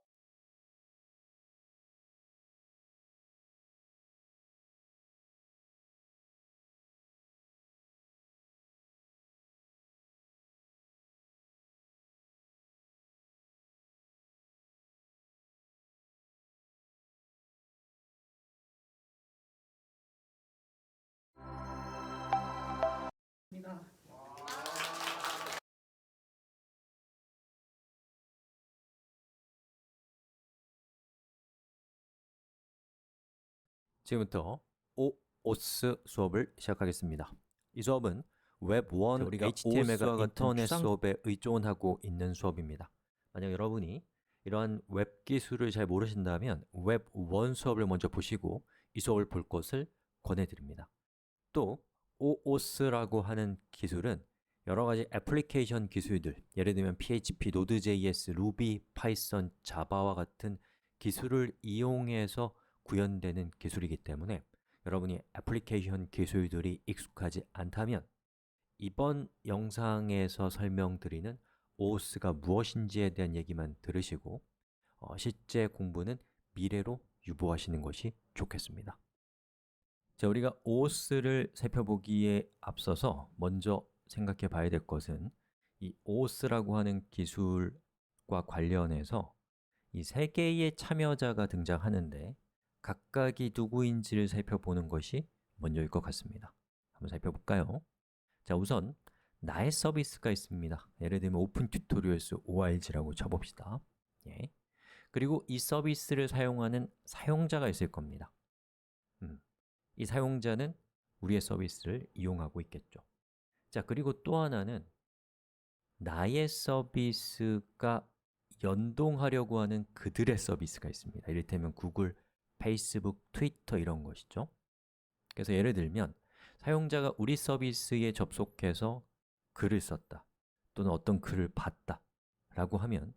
지금부터 OOS 수업을 시작하겠습니다. 이 수업은 웹1 우리가 HTML과 OOS와 같은 인터넷 추상- 수업에 의존하고 있는 수업입니다. 만약 여러분이 이러한 웹 기술을 잘 모르신다면 웹1 수업을 먼저 보시고 이 수업을 볼 것을 권해드립니다. 또 OOS라고 하는 기술은 여러 가지 애플리케이션 기술들, 예를 들면 PHP, Node.js, Ruby, Python, Java와 같은 기술을 이용해서 구현되는 기술이기 때문에 여러분이 애플리케이션 기술들이 익숙하지 않다면 이번 영상에서 설명드리는 OOS가 무엇인지에 대한 얘기만 들으시고 실제 공부는 미래로 유보하시는 것이 좋겠습니다. 자, 우리가 OOS를 살펴보기에 앞서서 먼저 생각해 봐야 될 것은 이 OOS라고 하는 기술과 관련해서 이 세 개의 참여자가 등장하는데 각각이 누구인지를 살펴보는 것이 먼저일 것 같습니다. 한번 살펴볼까요? 자, 우선 나의 서비스가 있습니다. 예를 들면 오픈 튜토리얼스 org라고 쳐봅시다. 예. 그리고 이 서비스를 사용하는 사용자가 있을 겁니다. 이 사용자는 우리의 서비스를 이용하고 있겠죠. 자, 그리고 또 하나는 나의 서비스가 연동하려고 하는 그들의 서비스가 있습니다. 이를테면 구글, 페이스북, 트위터 이런 것이죠. 그래서 예를 들면 사용자가 우리 서비스에 접속해서 글을 썼다, 또는 어떤 글을 봤다 라고 하면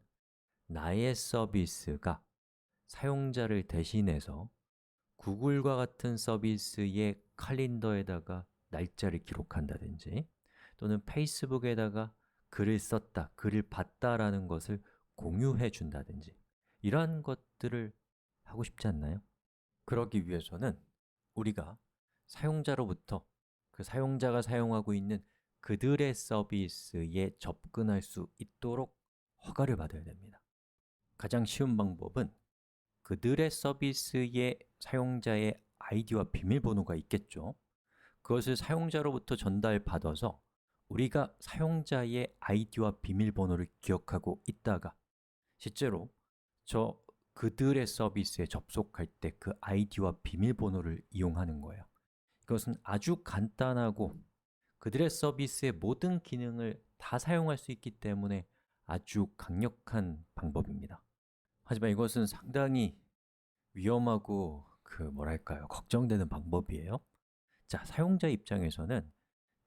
나의 서비스가 사용자를 대신해서 구글과 같은 서비스의 칼린더에다가 날짜를 기록한다든지 또는 페이스북에다가 글을 썼다, 글을 봤다라는 것을 공유해 준다든지 이러한 것들을 하고 싶지 않나요? 그러기 위해서는 우리가 사용자로부터 그 사용자가 사용하고 있는 그들의 서비스에 접근할 수 있도록 허가를 받아야 됩니다. 가장 쉬운 방법은 그들의 서비스에 사용자의 아이디와 비밀번호가 있겠죠. 그것을 사용자로부터 전달받아서 우리가 사용자의 아이디와 비밀번호를 기억하고 있다가 실제로 그들의 서비스에 접속할 때 그 아이디와 비밀번호를 이용하는 거예요. 이것은 아주 간단하고 그들의 서비스의 모든 기능을 다 사용할 수 있기 때문에 아주 강력한 방법입니다. 하지만 이것은 상당히 위험하고 걱정되는 방법이에요. 자, 사용자 입장에서는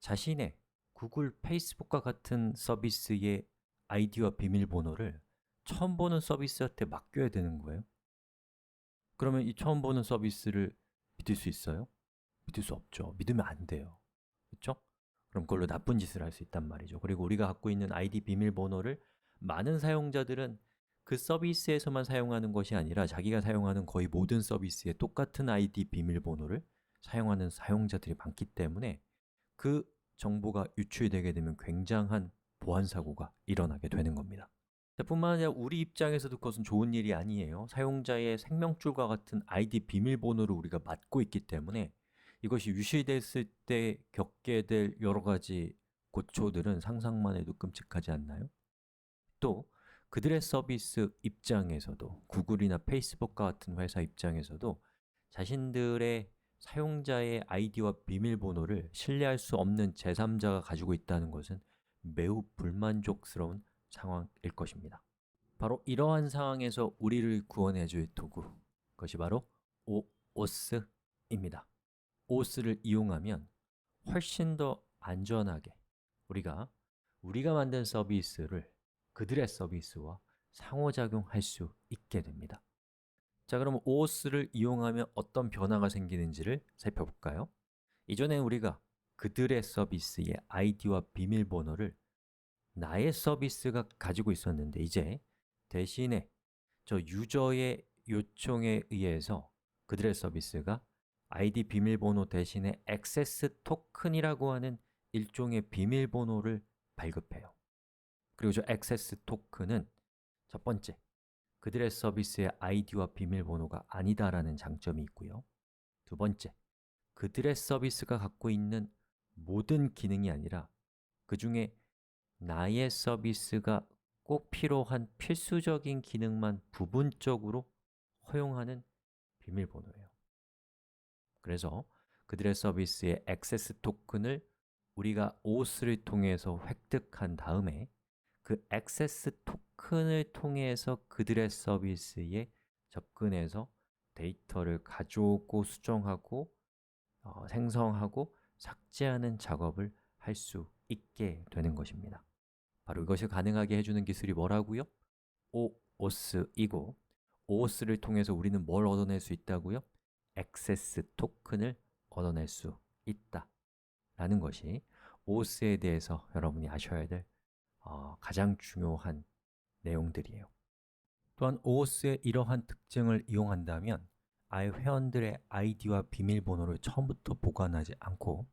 자신의 구글, 페이스북과 같은 서비스의 아이디와 비밀번호를 처음 보는 서비스한테 맡겨야 되는 거예요. 그러면 이 처음 보는 서비스를 믿을 수 있어요? 믿을 수 없죠. 믿으면 안 돼요. 그렇죠? 그럼 그걸로 나쁜 짓을 할 수 있단 말이죠. 그리고 우리가 갖고 있는 아이디 비밀번호를 많은 사용자들은 그 서비스에서만 사용하는 것이 아니라 자기가 사용하는 거의 모든 서비스에 똑같은 아이디 비밀번호를 사용하는 사용자들이 많기 때문에 그 정보가 유출되게 되면 굉장한 보안 사고가 일어나게 되는 겁니다. 뿐만 아니라 우리 입장에서도 그것은 좋은 일이 아니에요. 사용자의 생명줄과 같은 아이디 비밀번호를 우리가 맡고 있기 때문에 이것이 유실됐을 때 겪게 될 여러 가지 고초들은 상상만 해도 끔찍하지 않나요? 또 그들의 서비스 입장에서도 구글이나 페이스북과 같은 회사 입장에서도 자신들의 사용자의 아이디와 비밀번호를 신뢰할 수 없는 제3자가 가지고 있다는 것은 매우 불만족스러운 상황일 것입니다. 바로 이러한 상황에서 우리를 구원해 줄 도구, 그것이 바로 OAuth입니다. OAuth를 이용하면 훨씬 더 안전하게 우리가 만든 서비스를 그들의 서비스와 상호작용할 수 있게 됩니다. 자, 그럼 OAuth를 이용하면 어떤 변화가 생기는지를 살펴볼까요? 이전에 우리가 그들의 서비스의 아이디와 비밀번호를 나의 서비스가 가지고 있었는데 이제 대신에 저 유저의 요청에 의해서 그들의 서비스가 아이디 비밀번호 대신에 액세스 토큰이라고 하는 일종의 비밀번호를 발급해요. 그리고 저 액세스 토큰은 첫 번째, 그들의 서비스의 아이디와 비밀번호가 아니다라는 장점이 있고요. 두 번째, 그들의 서비스가 갖고 있는 모든 기능이 아니라 그 중에 나의 서비스가 꼭 필요한 필수적인 기능만 부분적으로 허용하는 비밀번호예요. 그래서 그들의 서비스의 액세스 토큰을 우리가 OAuth를 통해서 획득한 다음에 그 액세스 토큰을 통해서 그들의 서비스에 접근해서 데이터를 가져오고 수정하고 생성하고 삭제하는 작업을 할 수 있게 되는 것입니다. 바로 이것을 가능하게 해주는 기술이 뭐라고요? OAuth이고 OAuth를 통해서 우리는 뭘 얻어낼 수 있다고요? 액세스 토큰을 얻어낼 수 있다 라는 것이 OAuth에 대해서 여러분이 아셔야 될 가장 중요한 내용들이에요. 또한 OAuth의 이러한 특징을 이용한다면 아예 회원들의 아이디와 비밀번호를 처음부터 보관하지 않고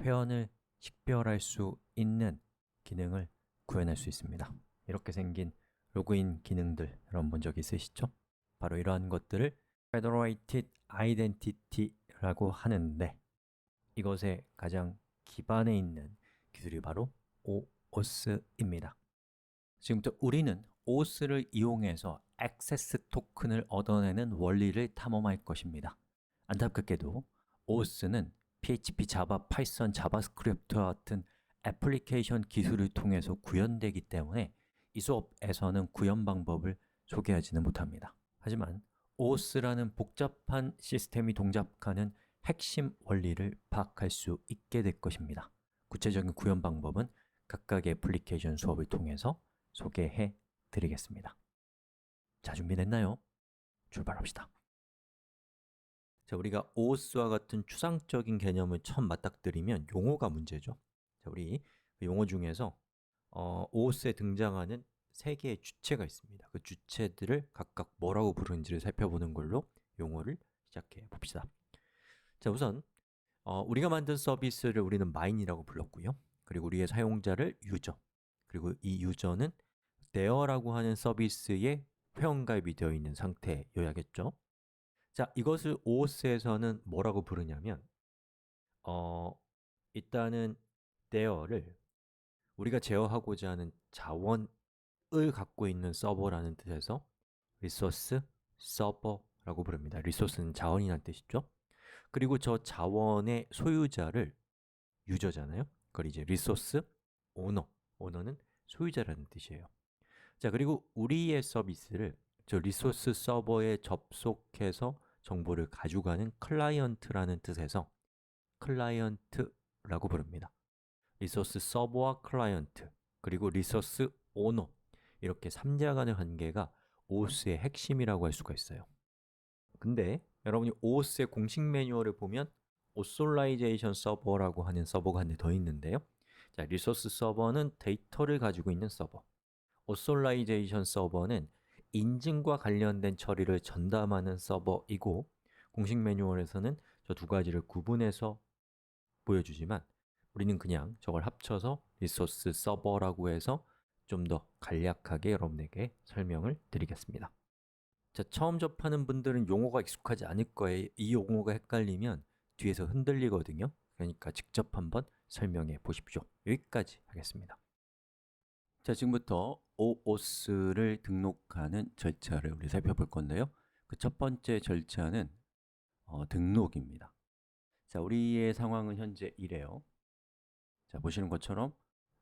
회원을 식별할 수 있는 기능을 구현할 수 있습니다. 이렇게 생긴 로그인 기능들 여러분 본 적 있으시죠? 바로 이러한 것들을 Federated Identity라고 하는데 이것의 가장 기반에 있는 기술이 바로 OAuth입니다. 지금부터 우리는 OAuth를 이용해서 액세스 토큰을 얻어내는 원리를 탐험할 것입니다. 안타깝게도 OAuth는 PHP, 자바, 파이썬, 자바스크립트와 같은 애플리케이션 기술을 통해서 구현되기 때문에 이 수업에서는 구현 방법을 소개하지는 못합니다. 하지만 OAuth라는 복잡한 시스템이 동작하는 핵심 원리를 파악할 수 있게 될 것입니다. 구체적인 구현 방법은 각각의 애플리케이션 수업을 통해서 소개해 드리겠습니다. 자, 준비됐나요? 출발합시다. 자, 우리가 OOS와 같은 추상적인 개념을 처음 맞닥뜨리면 용어가 문제죠. 자, 우리 그 용어 중에서 OOS에 등장하는 세 개의 주체가 있습니다. 그 주체들을 각각 뭐라고 부르는지를 살펴보는 걸로 용어를 시작해 봅시다. 자, 우선 우리가 만든 서비스를 우리는 마인이라고 불렀고요. 그리고 우리의 사용자를 유저, 그리고 이 유저는 there라고 하는 서비스에 회원가입이 되어 있는 상태여야겠죠. 자, 이것을 OOS에서는 뭐라고 부르냐면 일단은 there를 우리가 제어하고자 하는 자원을 갖고 있는 서버라는 뜻에서 리소스 서버라고 부릅니다. 리소스는 자원이라는 뜻이죠. 그리고 저 자원의 소유자를 유저잖아요. 그걸 이제 리소스 오너, 오너는 소유자라는 뜻이에요. 자, 그리고 우리의 서비스를 저 리소스 서버에 접속해서 정보를 가져가는 클라이언트라는 뜻에서 클라이언트라고 부릅니다. 리소스 서버와 클라이언트, 그리고 리소스 오너, 이렇게 3자 간의 관계가 OOS의 핵심이라고 할 수가 있어요. 근데 여러분이 OOS의 공식 매뉴얼을 보면 오솔라이제이션 서버라고 하는 서버가 한 대 더 있는데요. 자, 리소스 서버는 데이터를 가지고 있는 서버, 오솔라이제이션 서버는 인증과 관련된 처리를 전담하는 서버이고, 공식 매뉴얼에서는 저 두 가지를 구분해서 보여주지만 우리는 그냥 저걸 합쳐서 리소스 서버라고 해서 좀 더 간략하게 여러분에게 설명을 드리겠습니다. 자, 처음 접하는 분들은 용어가 익숙하지 않을 거예요. 이 용어가 헷갈리면 뒤에서 흔들리거든요. 그러니까 직접 한번 설명해 보십시오. 여기까지 하겠습니다. 자, 지금부터 OOS를 등록하는 절차를 우리 살펴볼 건데요. 그 첫 번째 절차는 등록입니다. 자, 우리의 상황은 현재 이래요. 자, 보시는 것처럼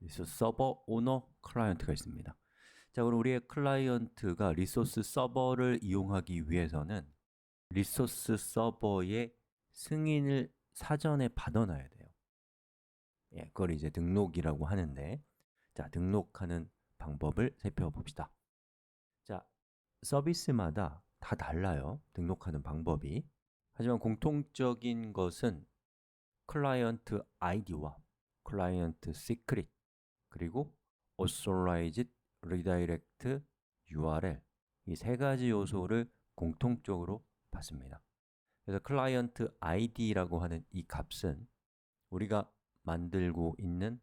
리소스 서버, 오너, 클라이언트가 있습니다. 자, 그럼 우리의 클라이언트가 리소스 서버를 이용하기 위해서는 리소스 서버의 승인을 사전에 받아놔야 돼요. 예, 그걸 이제 등록이라고 하는데, 자, 등록하는 방법을 살펴봅시다. 자, 서비스마다 다 달라요. 등록하는 방법이. 하지만 공통적인 것은 클라이언트 아이디와 클라이언트 시크릿, 그리고 authorized redirect URL, 이 세 가지 요소를 공통적으로 받습니다. 그래서 클라이언트 ID라고 하는 이 값은 우리가 만들고 있는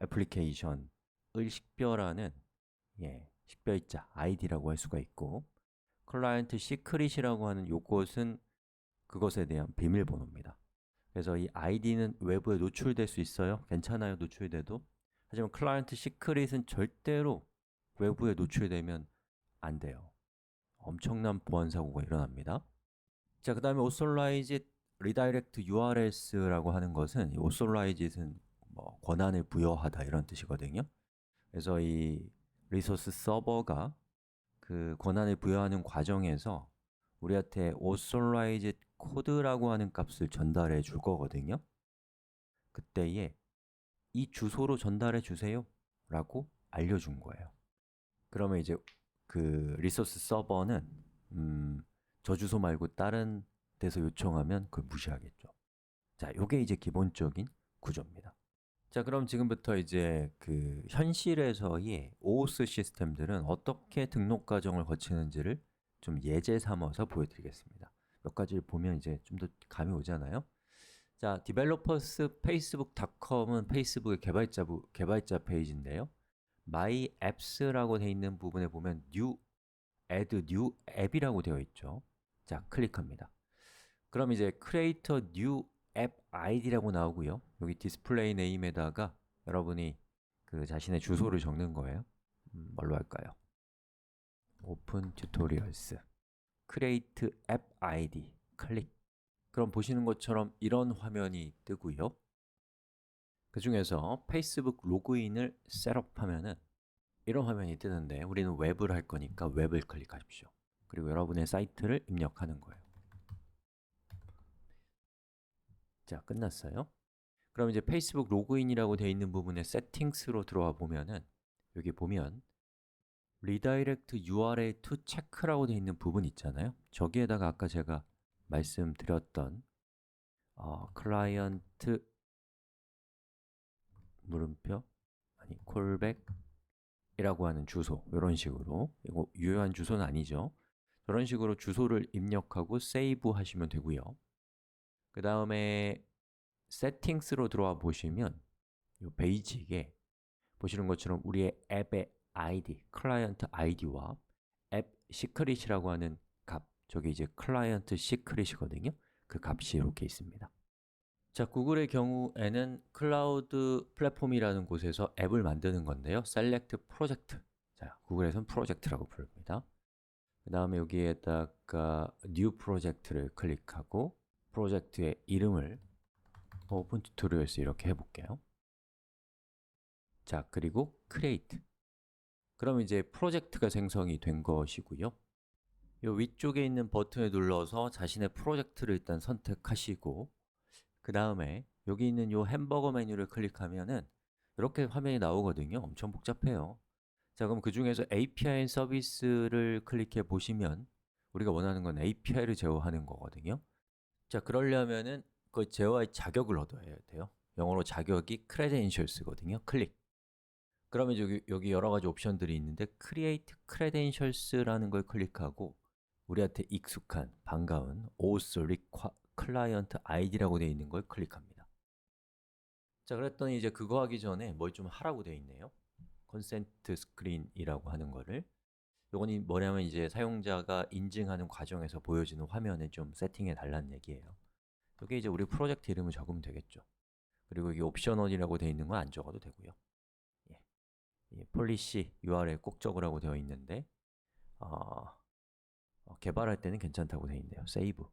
애플리케이션을 식별하는 식별자 ID라고 할 수가 있고, 클라이언트 시크릿이라고 하는 요것은 그것에 대한 비밀번호입니다. 그래서 이 ID는 외부에 노출될 수 있어요. 괜찮아요, 노출돼도. 하지만 클라이언트 시크릿은 절대로 외부에 노출되면 안 돼요. 엄청난 보안 사고가 일어납니다. 자, 그 다음에 authorized redirect URLs라고 하는 것은, 이 authorized은 권한을 부여하다 이런 뜻이거든요. 그래서 이 리소스 서버가 그 권한을 부여하는 과정에서 우리한테 authorized 코드라고 하는 값을 전달해 줄 거거든요. 그때에 이 주소로 전달해 주세요 라고 알려준 거예요. 그러면 이제 그 리소스 서버는 저 주소 말고 다른 데서 요청하면 그걸 무시하겠죠. 자, 요게 이제 기본적인 구조입니다. 자, 그럼 지금부터 이제 그 현실에서의 OOS 시스템들은 어떻게 등록 과정을 거치는지를 좀 예제 삼아서 보여드리겠습니다. 몇 가지를 보면 이제 좀 더 감이 오잖아요. 자, developersfacebook.com은 페이스북의 개발자 페이지인데요. My apps라고 되어 있는 부분에 보면 add new app이라고 되어 있죠. 자, 클릭합니다. 그럼 이제 create a new app id라고 나오고요. 여기 display name에다가 여러분이 그 자신의 주소를 적는 거예요. 뭘로 할까요? open tutorials create app id 클릭. 그럼 보시는 것처럼 이런 화면이 뜨고요. 그 중에서 페이스북 로그인을 셋업하면은 이런 화면이 뜨는데, 우리는 웹을 할 거니까 웹을 클릭하십시오. 그리고 여러분의 사이트를 입력하는 거예요. 자, 끝났어요. 그럼 이제 페이스북 로그인이라고 되어 있는 부분에 세팅스로 들어와 보면은 여기 보면 redirect URL to check라고 되어 있는 부분 있잖아요. 저기에다가 아까 제가 말씀드렸던 클라이언트 물음표 콜백이라고 하는 주소, 이런 식으로, 이거 유효한 주소는 아니죠. 저런 식으로 주소를 입력하고 세이브 하시면 되고요. 그 다음에 세팅스로 들어와 보시면 이 베이직에 보시는 것처럼 우리의 앱의 ID, 클라이언트 ID와 앱 시크릿이라고 하는 값, 저게 이제 클라이언트 시크릿이거든요. 그 값이 이렇게 있습니다. 자, 구글의 경우에는 클라우드 플랫폼이라는 곳에서 앱을 만드는 건데요. Select Project. 자, 구글에서는 프로젝트라고 부릅니다. 그 다음에 여기에다가 New Project를 클릭하고 프로젝트의 이름을 오픈 튜토리얼스 이렇게 해볼게요. 자, 그리고 Create. 그럼 이제 프로젝트가 생성이 된 것이고요. 이 위쪽에 있는 버튼을 눌러서 자신의 프로젝트를 일단 선택하시고 그 다음에 여기 있는 이 햄버거 메뉴를 클릭하면은 이렇게 화면이 나오거든요. 엄청 복잡해요. 자, 그럼 그 중에서 API 서비스를 클릭해 보시면 우리가 원하는 건 API를 제어하는 거거든요. 자, 그러려면은 그 제어할 자격을 얻어야 돼요. 영어로 자격이 credentials거든요. 클릭. 그러면 여기 여러 가지 옵션들이 있는데 Create Credentials라는 걸 클릭하고 우리한테 익숙한, 반가운 auth client ID라고 되어 있는 걸 클릭합니다. 자, 그랬더니 이제 그거 하기 전에 뭘 좀 하라고 되어 있네요. consent screen이라고 하는 거를. 요건 뭐냐면 이제 사용자가 인증하는 과정에서 보여지는 화면을 좀 세팅해 달라는 얘기예요. 여기 이제 우리 프로젝트 이름을 적으면 되겠죠. 그리고 이게 옵셔널이라고 되어 있는 건 안 적어도 되고요. 이 policy URL 꼭 적으라고 되어 있는데 개발할 때는 괜찮다고 되어 있네요. save.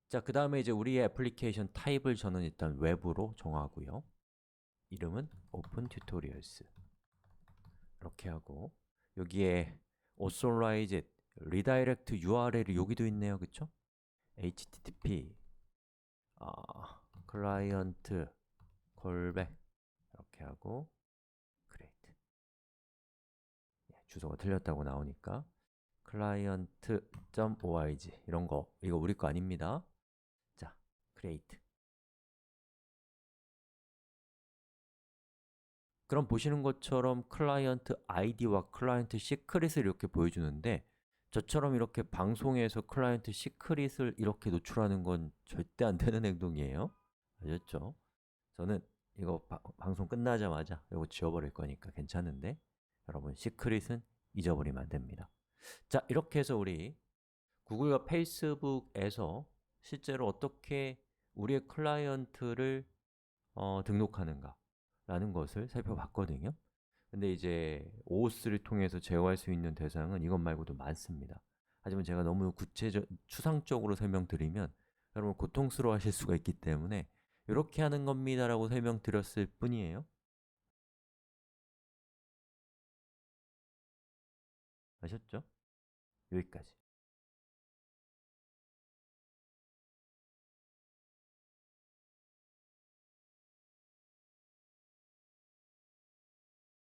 자, 그 다음에 이제 우리의 애플리케이션 타입을 저는 일단 웹으로 정하고요. 이름은 open tutorials 이렇게 하고 여기에 authorized redirect URL이 여기도 있네요. 그쵸? http client callback 이렇게 하고 create. 주소가 틀렸다고 나오니까 client.org 이런 거, 이거 우리 거 아닙니다. 자, create. 그럼 보시는 것처럼 클라이언트 ID와 클라이언트 시크릿을 이렇게 보여주는데 저처럼 이렇게 방송에서 클라이언트 시크릿을 이렇게 노출하는 건 절대 안 되는 행동이에요. 아셨죠? 저는 이거 방송 끝나자마자 이거 지워버릴 거니까 괜찮은데 여러분, 시크릿은 잊어버리면 안 됩니다. 자, 이렇게 해서 우리 구글과 페이스북에서 실제로 어떻게 우리의 클라이언트를 등록하는가 라는 것을 살펴봤거든요. 근데 이제 OAuth를 통해서 제어할 수 있는 대상은 이것 말고도 많습니다. 하지만 제가 너무 추상적으로 설명드리면 여러분 고통스러워 하실 수가 있기 때문에 이렇게 하는 겁니다 라고 설명드렸을 뿐이에요. 아셨죠? 여기까지.